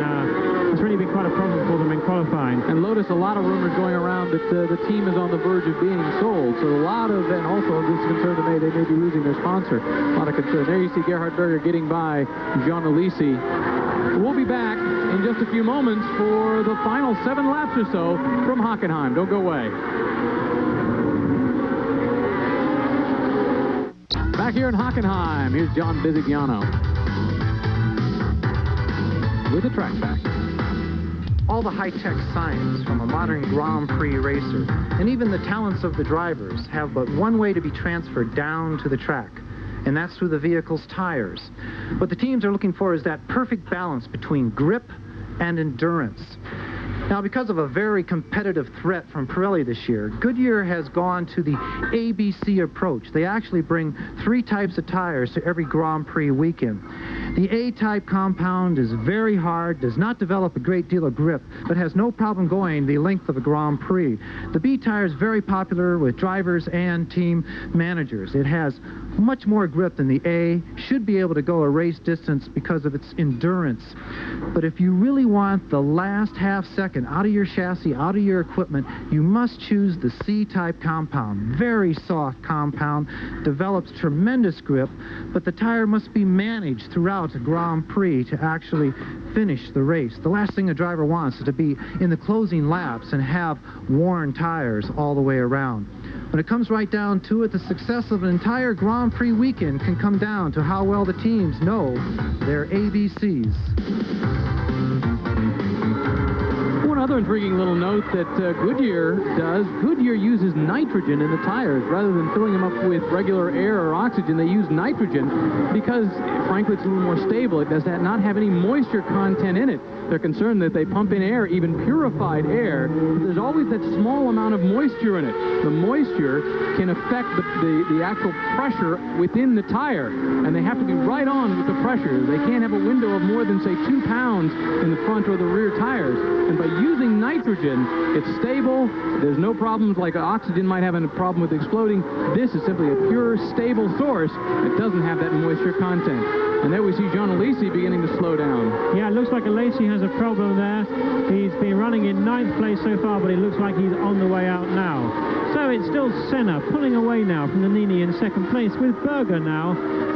quite a problem for them in qualifying. And Lotus, a lot of rumors going around that the team is on the verge of being sold. So and also this concern that they may be losing their sponsor. A lot of concern. There you see Gerhard Berger getting by John Alesi. We'll be back in just a few moments for the final 7 laps or so from Hockenheim. Don't go away. Back here in Hockenheim, here's John Bisignano with the track back. All the high-tech science from a modern Grand Prix racer, and even the talents of the drivers, have but one way to be transferred down to the track, and that's through the vehicle's tires. What the teams are looking for is that perfect balance between grip and endurance. Now, because of a very competitive threat from Pirelli this year, Goodyear has gone to the ABC approach. They actually bring 3 types of tires to every Grand Prix weekend. The A-type compound is very hard, does not develop a great deal of grip, but has no problem going the length of a Grand Prix. The B tire is very popular with drivers and team managers. It has much more grip than the A, should be able to go a race distance because of its endurance. But if you really want the last half second out of your chassis, out of your equipment, you must choose the C-type compound. Very soft compound, develops tremendous grip, but the tire must be managed throughout a Grand Prix to actually finish the race. The last thing a driver wants is to be in the closing laps and have worn tires all the way around. When it comes right down to it, the success of an entire Grand Prix weekend can come down to how well the teams know their ABCs. One other intriguing little note that Goodyear uses nitrogen in the tires. Rather than filling them up with regular air or oxygen, they use nitrogen because, frankly, it's a little more stable. It does not have any moisture content in it. They're concerned that they pump in air, even purified air, but there's always that small amount of moisture in it. The moisture can affect the actual pressure within the tire, and they have to be right on with the pressure. They can't have a window of more than, say, 2 pounds in the front or the rear tires. And by using nitrogen, it's stable. There's no problems like oxygen might have a problem with exploding. This is simply a pure, stable source that doesn't have that moisture content. And there we see John Alesi beginning to slow down. Yeah, it looks like Alesi has a problem there. He's been running in 9th place so far, but it looks like he's on the way out now. So it's still Senna pulling away now from the Nini in 2nd place, with Berger now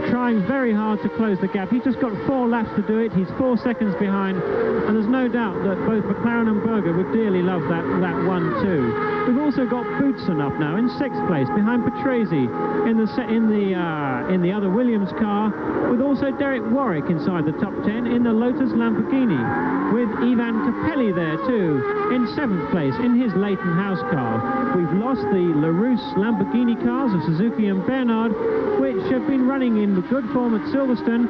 trying very hard to close the gap. He's just got 4 laps to do it. He's 4 seconds behind, and there's no doubt that both McLaren and Berger would dearly love that 1-2. We've also got Boutsen up now in 6th place behind Patrese in the other Williams car, with also Derek Warwick inside the top 10 in the Lotus Lamborghini, with Ivan Capelli there too in 7th place in his Leighton House car. We've lost the LaRousse Lamborghini cars of Suzuki and Bernard, which have been running in good form at Silverstone.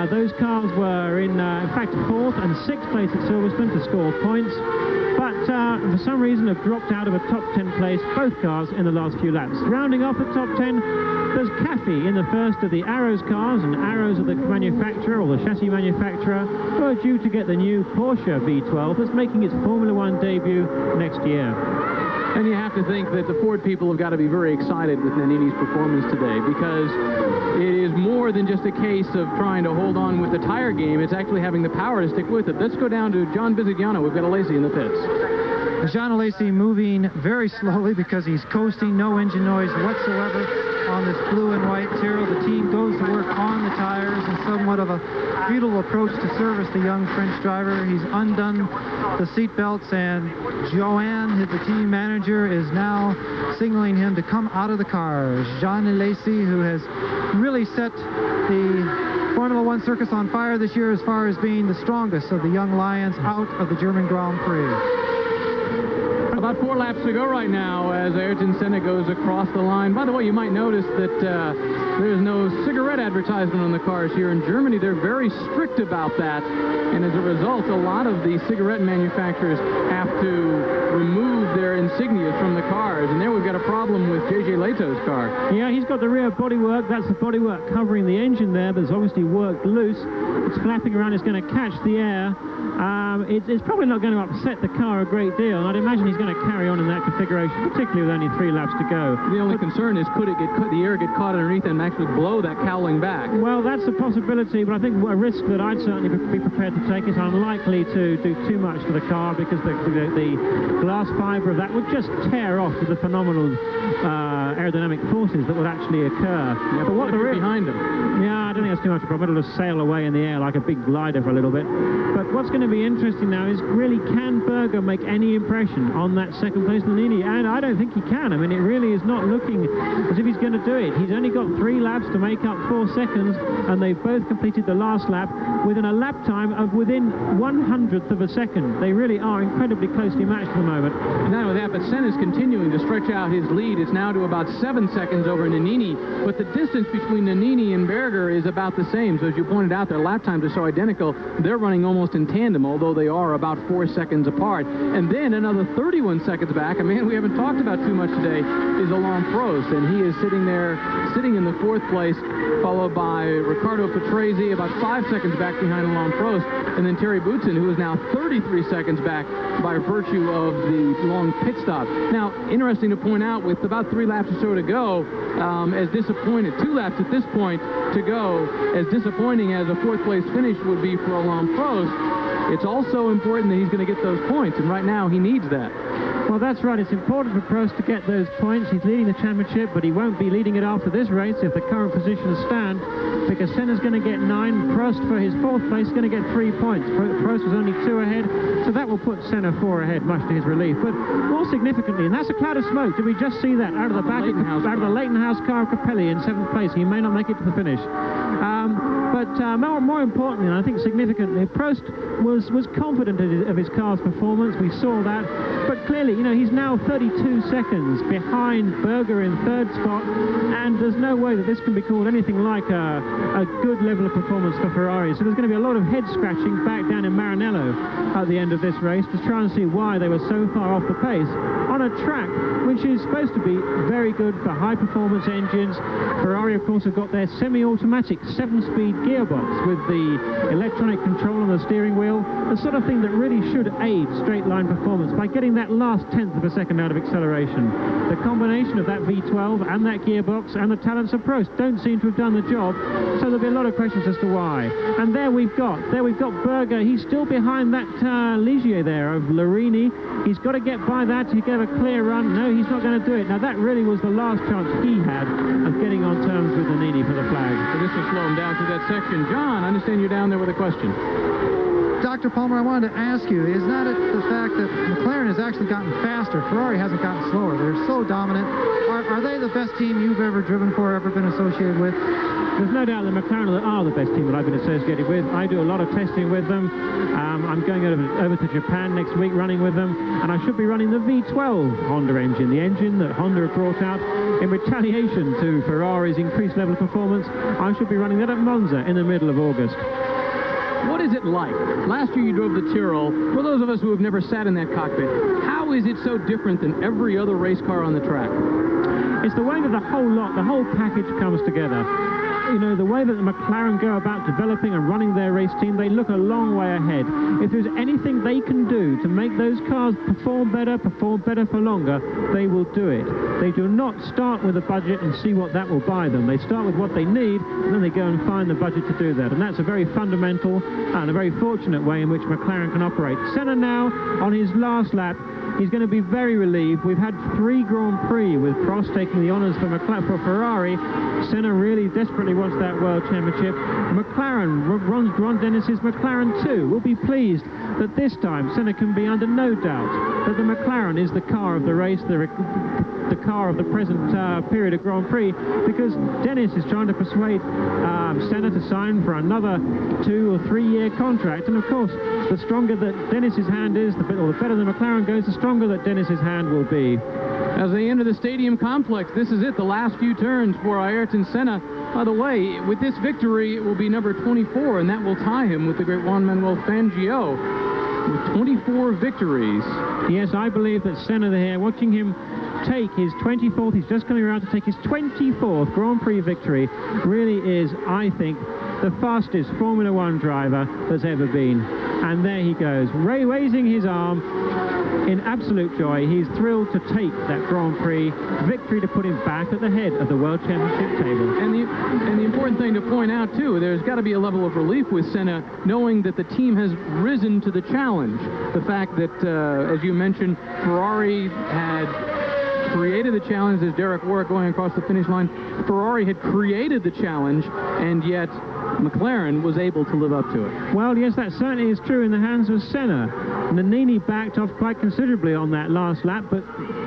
Those cars were in fact 4th and 6th place at Silverstone to score points, but for some reason have dropped out of a top 10 place, both cars, in the last few laps. Rounding off the top 10, there's Caffey in the first of the Arrows cars, and Arrows are the manufacturer, or the chassis manufacturer, who are due to get the new Porsche V12 that's making its Formula One debut next year. And you have to think that the Ford people have got to be very excited with Nannini's performance today, because it is more than just a case of trying to hold on with the tire game. It's actually having the power to stick with it. Let's go down to John Bisignano. We've got Alesi in the pits. John Alesi moving very slowly because he's coasting, no engine noise whatsoever on this blue and white Tyrrell. The team goes to work on the tires in somewhat of a futile approach to service the young French driver. He's undone the seat belts, and Joanne, the team manager, is now signaling him to come out of the car. Jean Alesi, who has really set the Formula One circus on fire this year as far as being the strongest of the young lions out of the German Grand Prix. About 4 laps to go right now as Ayrton Senna goes across the line. By the way, you might notice that there's no cigarette advertisement on the cars here in Germany. They're very strict about that. And as a result, a lot of the cigarette manufacturers have to remove their insignias from the cars. And there we've got a problem with J.J. Leto's car. Yeah, he's got the rear bodywork. That's the bodywork covering the engine there. That's obviously worked loose. It's flapping around. It's going to catch the air. It's probably not going to upset the car a great deal, and I'd imagine he's going to carry on in that configuration, particularly with only 3 laps to go. The only concern is could it the air get caught underneath and actually blow that cowling back? Well, that's a possibility, but I think a risk that I'd certainly be prepared to take is unlikely to do too much to the car, because the glass fibre of that would just tear off with the phenomenal aerodynamic forces that would actually occur. Yeah, but what if behind him? Yeah, I don't think that's too much of a problem. It'll just sail away in the air like a big glider for a little bit. But what's going to be interesting now is really, can Berger make any impression on that second place Nannini? And I don't think he can. I mean, it really is not looking as if he's going to do it. He's only got 3 laps to make up 4 seconds, and they've both completed the last lap within a lap time of within 1/100th of a second. They really are incredibly closely matched at the moment. And not only that, but Senna's continuing to stretch out his lead. It's now to about 7 seconds over Nannini, but the distance between Nannini and Berger is about the same. So as you pointed out, their lap times are so identical. They're running almost in tandem, although they are about 4 seconds apart. And then another 31 seconds back, a man we haven't talked about too much today, is Alain Prost, and he is sitting in the 4th place, followed by Riccardo Patrese, about 5 seconds back behind Alain Prost, and then Terry Boutsen, who is now 33 seconds back by virtue of the long pit stop. Now, interesting to point out, with about 3 laps or so to go, as disappointed, 2 laps at this point to go, as disappointing as a 4th place finish would be for Alain Prost, it's also important that he's going to get those points, and right now he needs that. Well, that's right. It's important for Prost to get those points. He's leading the championship, but he won't be leading it after this race if the current positions stand, because Senna's going to get 9. Prost, for his 4th place, is going to get 3 points. Prost was only 2 ahead, so that will put Senna 4 ahead, much to his relief. But more significantly, and that's a cloud of smoke. Did we just see that out of the back of the Leighton-House car of Capelli in 7th place? He may not make it to the finish. More importantly, and I think significantly, Prost was confident of his car's performance. We saw that. But clearly, he's now 32 seconds behind Berger in 3rd spot, and there's no way that this can be called anything like a good level of performance for Ferrari. So there's going to be a lot of head-scratching back down in Maranello at the end of this race to try and see why they were so far off the pace on a track which is supposed to be very good for high-performance engines. Ferrari, of course, have got their semi-automatic 7-speed gearbox with the electronic control on the steering wheel, the sort of thing that really should aid straight-line performance by getting that last 1/10 of a second out of acceleration. The combination of that V12 and that gearbox and the talents of Prost don't seem to have done the job, so there'll be a lot of questions as to why. And there we've got Berger. He's still behind that Ligier there of Larini. He's got to get by that to get a clear run. No, he's not going to do it. Now, that really was the last chance he had of getting on terms with Nannini for the flag. So this will slow him down through that section. John, I understand you're down there with a question. Dr. Palmer, I wanted to ask you, is not it the fact that McLaren has actually gotten faster? Ferrari hasn't gotten slower. They're so dominant. Are they the best team you've ever driven for, ever been associated with? There's no doubt that McLaren are the best team that I've been associated with. I do a lot of testing with them. I'm going over to Japan next week running with them, and I should be running the V12 Honda engine, the engine that Honda have brought out in retaliation to Ferrari's increased level of performance. I should be running that at Monza in the middle of August. What is it like? Last year you drove the Tyrrell. For those of us who have never sat in that cockpit, how is it so different than every other race car on the track? It's the way that the whole package comes together. The way that the McLaren go about developing and running their race team, they look a long way ahead. If there's anything they can do to make those cars perform better for longer, they will do it. They do not start with a budget and see what that will buy them. They start with what they need, and then they go and find the budget to do that. And that's a very fundamental and a very fortunate way in which McLaren can operate. Senna now, on his last lap, he's going to be very relieved. We've had 3 Grand Prix with Prost taking the honours for Ferrari. Senna really desperately wants that World Championship. McLaren, Ron Dennis's McLaren too, will be pleased that this time Senna can be under no doubt that the McLaren is the car of the race, the car of the present period of Grand Prix, because Dennis is trying to persuade Senna to sign for another 2 or 3 year contract, and of course the stronger that Dennis's hand is, the better the McLaren goes, the stronger that Dennis's hand will be. As they enter the stadium complex, this is it, the last few turns for Ayrton Senna. By the way, with this victory, it will be number 24, and that will tie him with the great Juan Manuel Fangio with 24 victories. Yes, I believe that Senna here, watching him take his 24th, he's just coming around to take his 24th Grand Prix victory, really is, I think, the fastest Formula One driver there's ever been. And there he goes, raising his arm in absolute joy. He's thrilled to take that Grand Prix victory to put him back at the head of the World Championship table. And the important thing to point out, too, there's got to be a level of relief with Senna, knowing that the team has risen to the challenge. The fact that, as you mentioned, Ferrari had created the challenge as Derek Warwick going across the finish line. Ferrari had created the challenge, and yet McLaren was able to live up to it. Well, yes, that certainly is true in the hands of Senna. Nannini backed off quite considerably on that last lap, but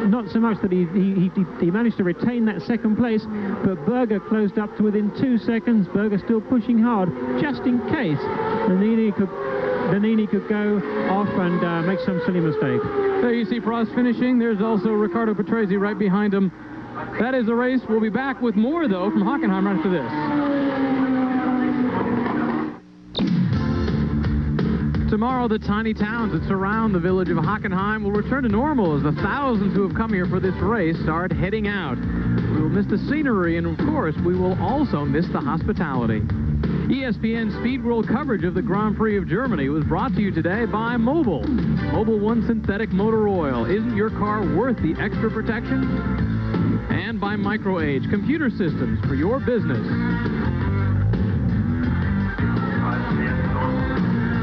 not so much that he managed to retain that second place, but Berger closed up to within 2 seconds. Berger still pushing hard, just in case Nannini could go off and make some silly mistake. There you see Prost finishing. There's also Riccardo Patrese right behind him. That is the race. We'll be back with more, though, from Hockenheim right after this. Tomorrow, the tiny towns that surround the village of Hockenheim will return to normal as the thousands who have come here for this race start heading out. We will miss the scenery, and of course, we will also miss the hospitality. ESPN Speed World coverage of the Grand Prix of Germany was brought to you today by Mobil. Mobil One Synthetic Motor Oil. Isn't your car worth the extra protection? And by MicroAge, computer systems for your business.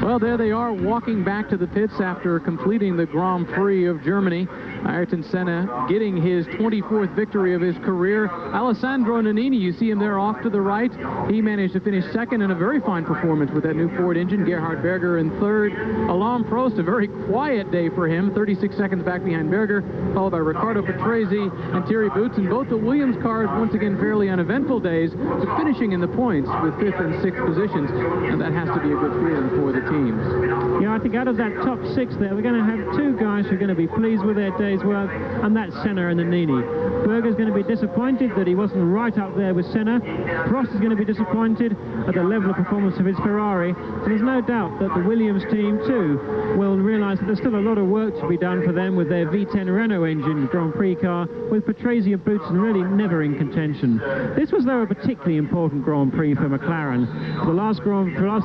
Well, there they are, walking back to the pits after completing the Grand Prix of Germany. Ayrton Senna getting his 24th victory of his career. Alessandro Nannini, you see him there off to the right. He managed to finish second in a very fine performance with that new Ford engine. Gerhard Berger in third. Alain Prost, a very quiet day for him, 36 seconds back behind Berger, followed by Riccardo Patrese and Thierry Boots. And both the Williams cars, once again, fairly uneventful days, but finishing in the points with 5th and 6th positions. And that has to be a good feeling for the teams. Yeah, I think out of that top 6 there, we're going to have 2 guys who are going to be pleased with their day's work, and that's Senna and Nannini. Berger's going to be disappointed that he wasn't right up there with Senna. Prost is going to be disappointed at the level of performance of his Ferrari. So there's no doubt that the Williams team, too, will realise that there's still a lot of work to be done for them with their V10 Renault engine Grand Prix car, with Patrese and Boots really never in contention. This was, though, a particularly important Grand Prix for McLaren. The last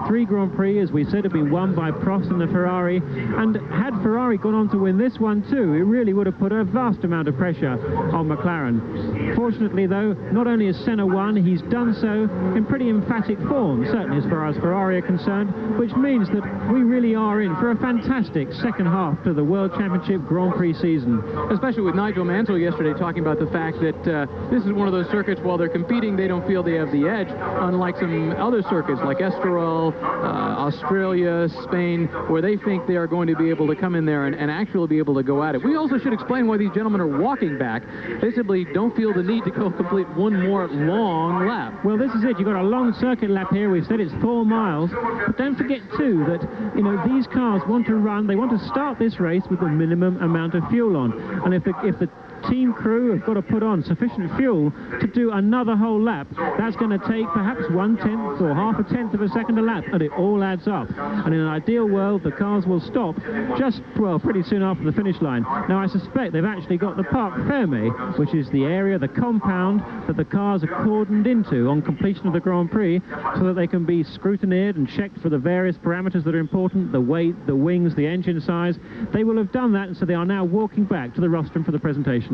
3 Grand Prix, as we said, have been won by Prost and the Ferrari, and had Ferrari gone on to win this one too, it really would have put a vast amount of pressure on McLaren. Fortunately, though, not only has Senna won, he's done so in pretty emphatic form, certainly as far as Ferrari are concerned, which means that we really are in for a fantastic second half to the World Championship Grand Prix season. Especially with Nigel Mansell yesterday talking about the fact that this is one of those circuits, while they're competing, they don't feel they have the edge, unlike some other circuits like Estoril, Australia, Spain, where they think they are going to be able to come in there and actually be able to go at it. We also should explain why these gentlemen are walking back. They simply don't feel the need to go complete one more long lap. Well, this is it. You've got a long circuit lap here. We've said it's 4 miles. But don't forget, too, that, you know, these cars want to run, they want to start this race with the minimum amount of fuel on. And if the team crew have got to put on sufficient fuel to do another whole lap, that's going to take perhaps 1/10 or half a tenth of a second a lap, and it all adds up. And in an ideal world, the cars will stop just, well, pretty soon after the finish line. Now, I suspect they've actually got the Parc Fermé, which is the area, the compound that the cars are cordoned into on completion of the Grand Prix, so that they can be scrutinized and checked for the various parameters that are important, the weight, the wings, the engine size. They will have done that, and so they are now walking back to the rostrum for the presentation.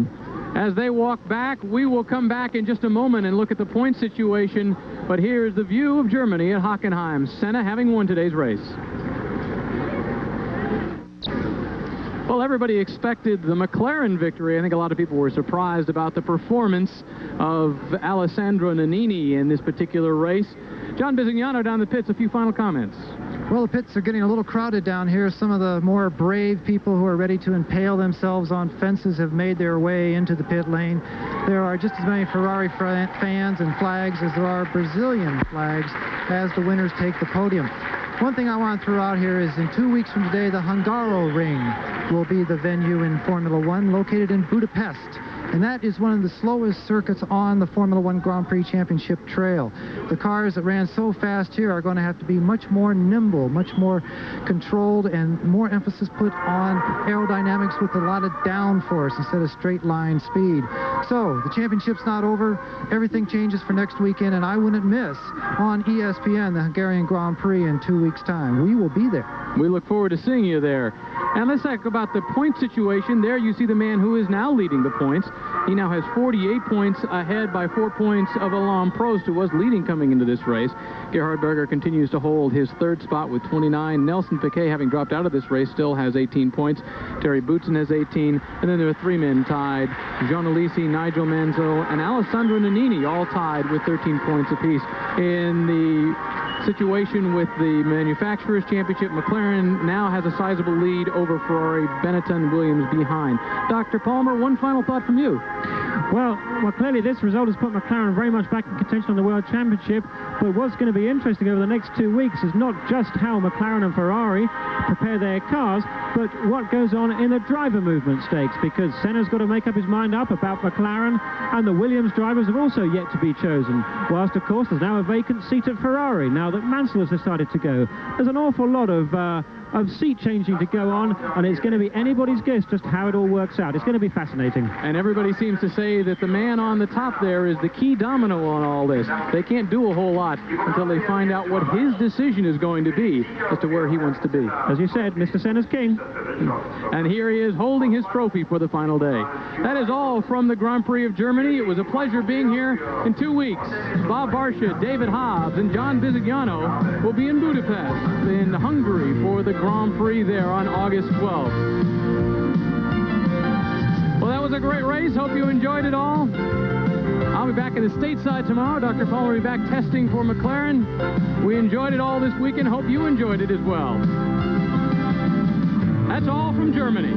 As they walk back, we will come back in just a moment and look at the point situation. But here's the view of Germany at Hockenheim. Senna having won today's race. Well, everybody expected the McLaren victory. I think a lot of people were surprised about the performance of Alessandro Nannini in this particular race. John Bisignano down the pits, a few final comments. Well, the pits are getting a little crowded down here. Some of the more brave people who are ready to impale themselves on fences have made their way into the pit lane. There are just as many Ferrari fans and flags as there are Brazilian flags as the winners take the podium. One thing I want to throw out here is in 2 weeks from today, the Hungaroring will be the venue in Formula One, located in Budapest. And that is one of the slowest circuits on the Formula One Grand Prix Championship trail. The cars that ran so fast here are going to have to be much more nimble, much more controlled, and more emphasis put on aerodynamics with a lot of downforce instead of straight line speed. So the championship's not over. Everything changes for next weekend, and I wouldn't miss on ESPN the Hungarian Grand Prix in 2 weeks' time. We will be there. We look forward to seeing you there. And let's talk about the point situation. There you see the man who is now leading the points. He now has 48 points ahead by 4 points of Alain Prost, who was leading coming into this race. Gerhard Berger continues to hold his third spot with 29. Nelson Piquet, having dropped out of this race, still has 18 points. Terry Boutsen has 18. And then there are 3 men tied. Jean Alesi, Nigel Mansell, and Alessandro Nannini all tied with 13 points apiece. In the situation with the Manufacturers' Championship, McLaren now has a sizable lead over Ferrari, Benetton, Williams behind. Dr. Palmer, one final thought from you. Well, clearly this result has put McLaren very much back in contention on the World Championship, but what's going to be interesting over the next 2 weeks is not just how McLaren and Ferrari prepare their cars, but what goes on in the driver movement stakes, because Senna's got to make up his mind up about McLaren, and the Williams drivers have also yet to be chosen, whilst of course there's now a vacant seat at Ferrari now that Mansell has decided to go. There's an awful lot of seat changing to go on, and it's going to be anybody's guess just how it all works out. It's going to be fascinating. And everybody seems to say that the man on the top there is the key domino on all this. They can't do a whole lot until they find out what his decision is going to be as to where he wants to be. As you said, Mr. Senna's king. And here he is holding his trophy for the final day. That is all from the Grand Prix of Germany. It was a pleasure being here. In 2 weeks, Bob Varsha, David Hobbs, and John Visigliano will be in Budapest in Hungary for the Grand Prix there on August 12th. Well, that was a great race. Hope you enjoyed it all. I'll be back at the stateside tomorrow. Dr. Palmer will be back testing for McLaren. We enjoyed it all this weekend. Hope you enjoyed it as well. That's all from Germany.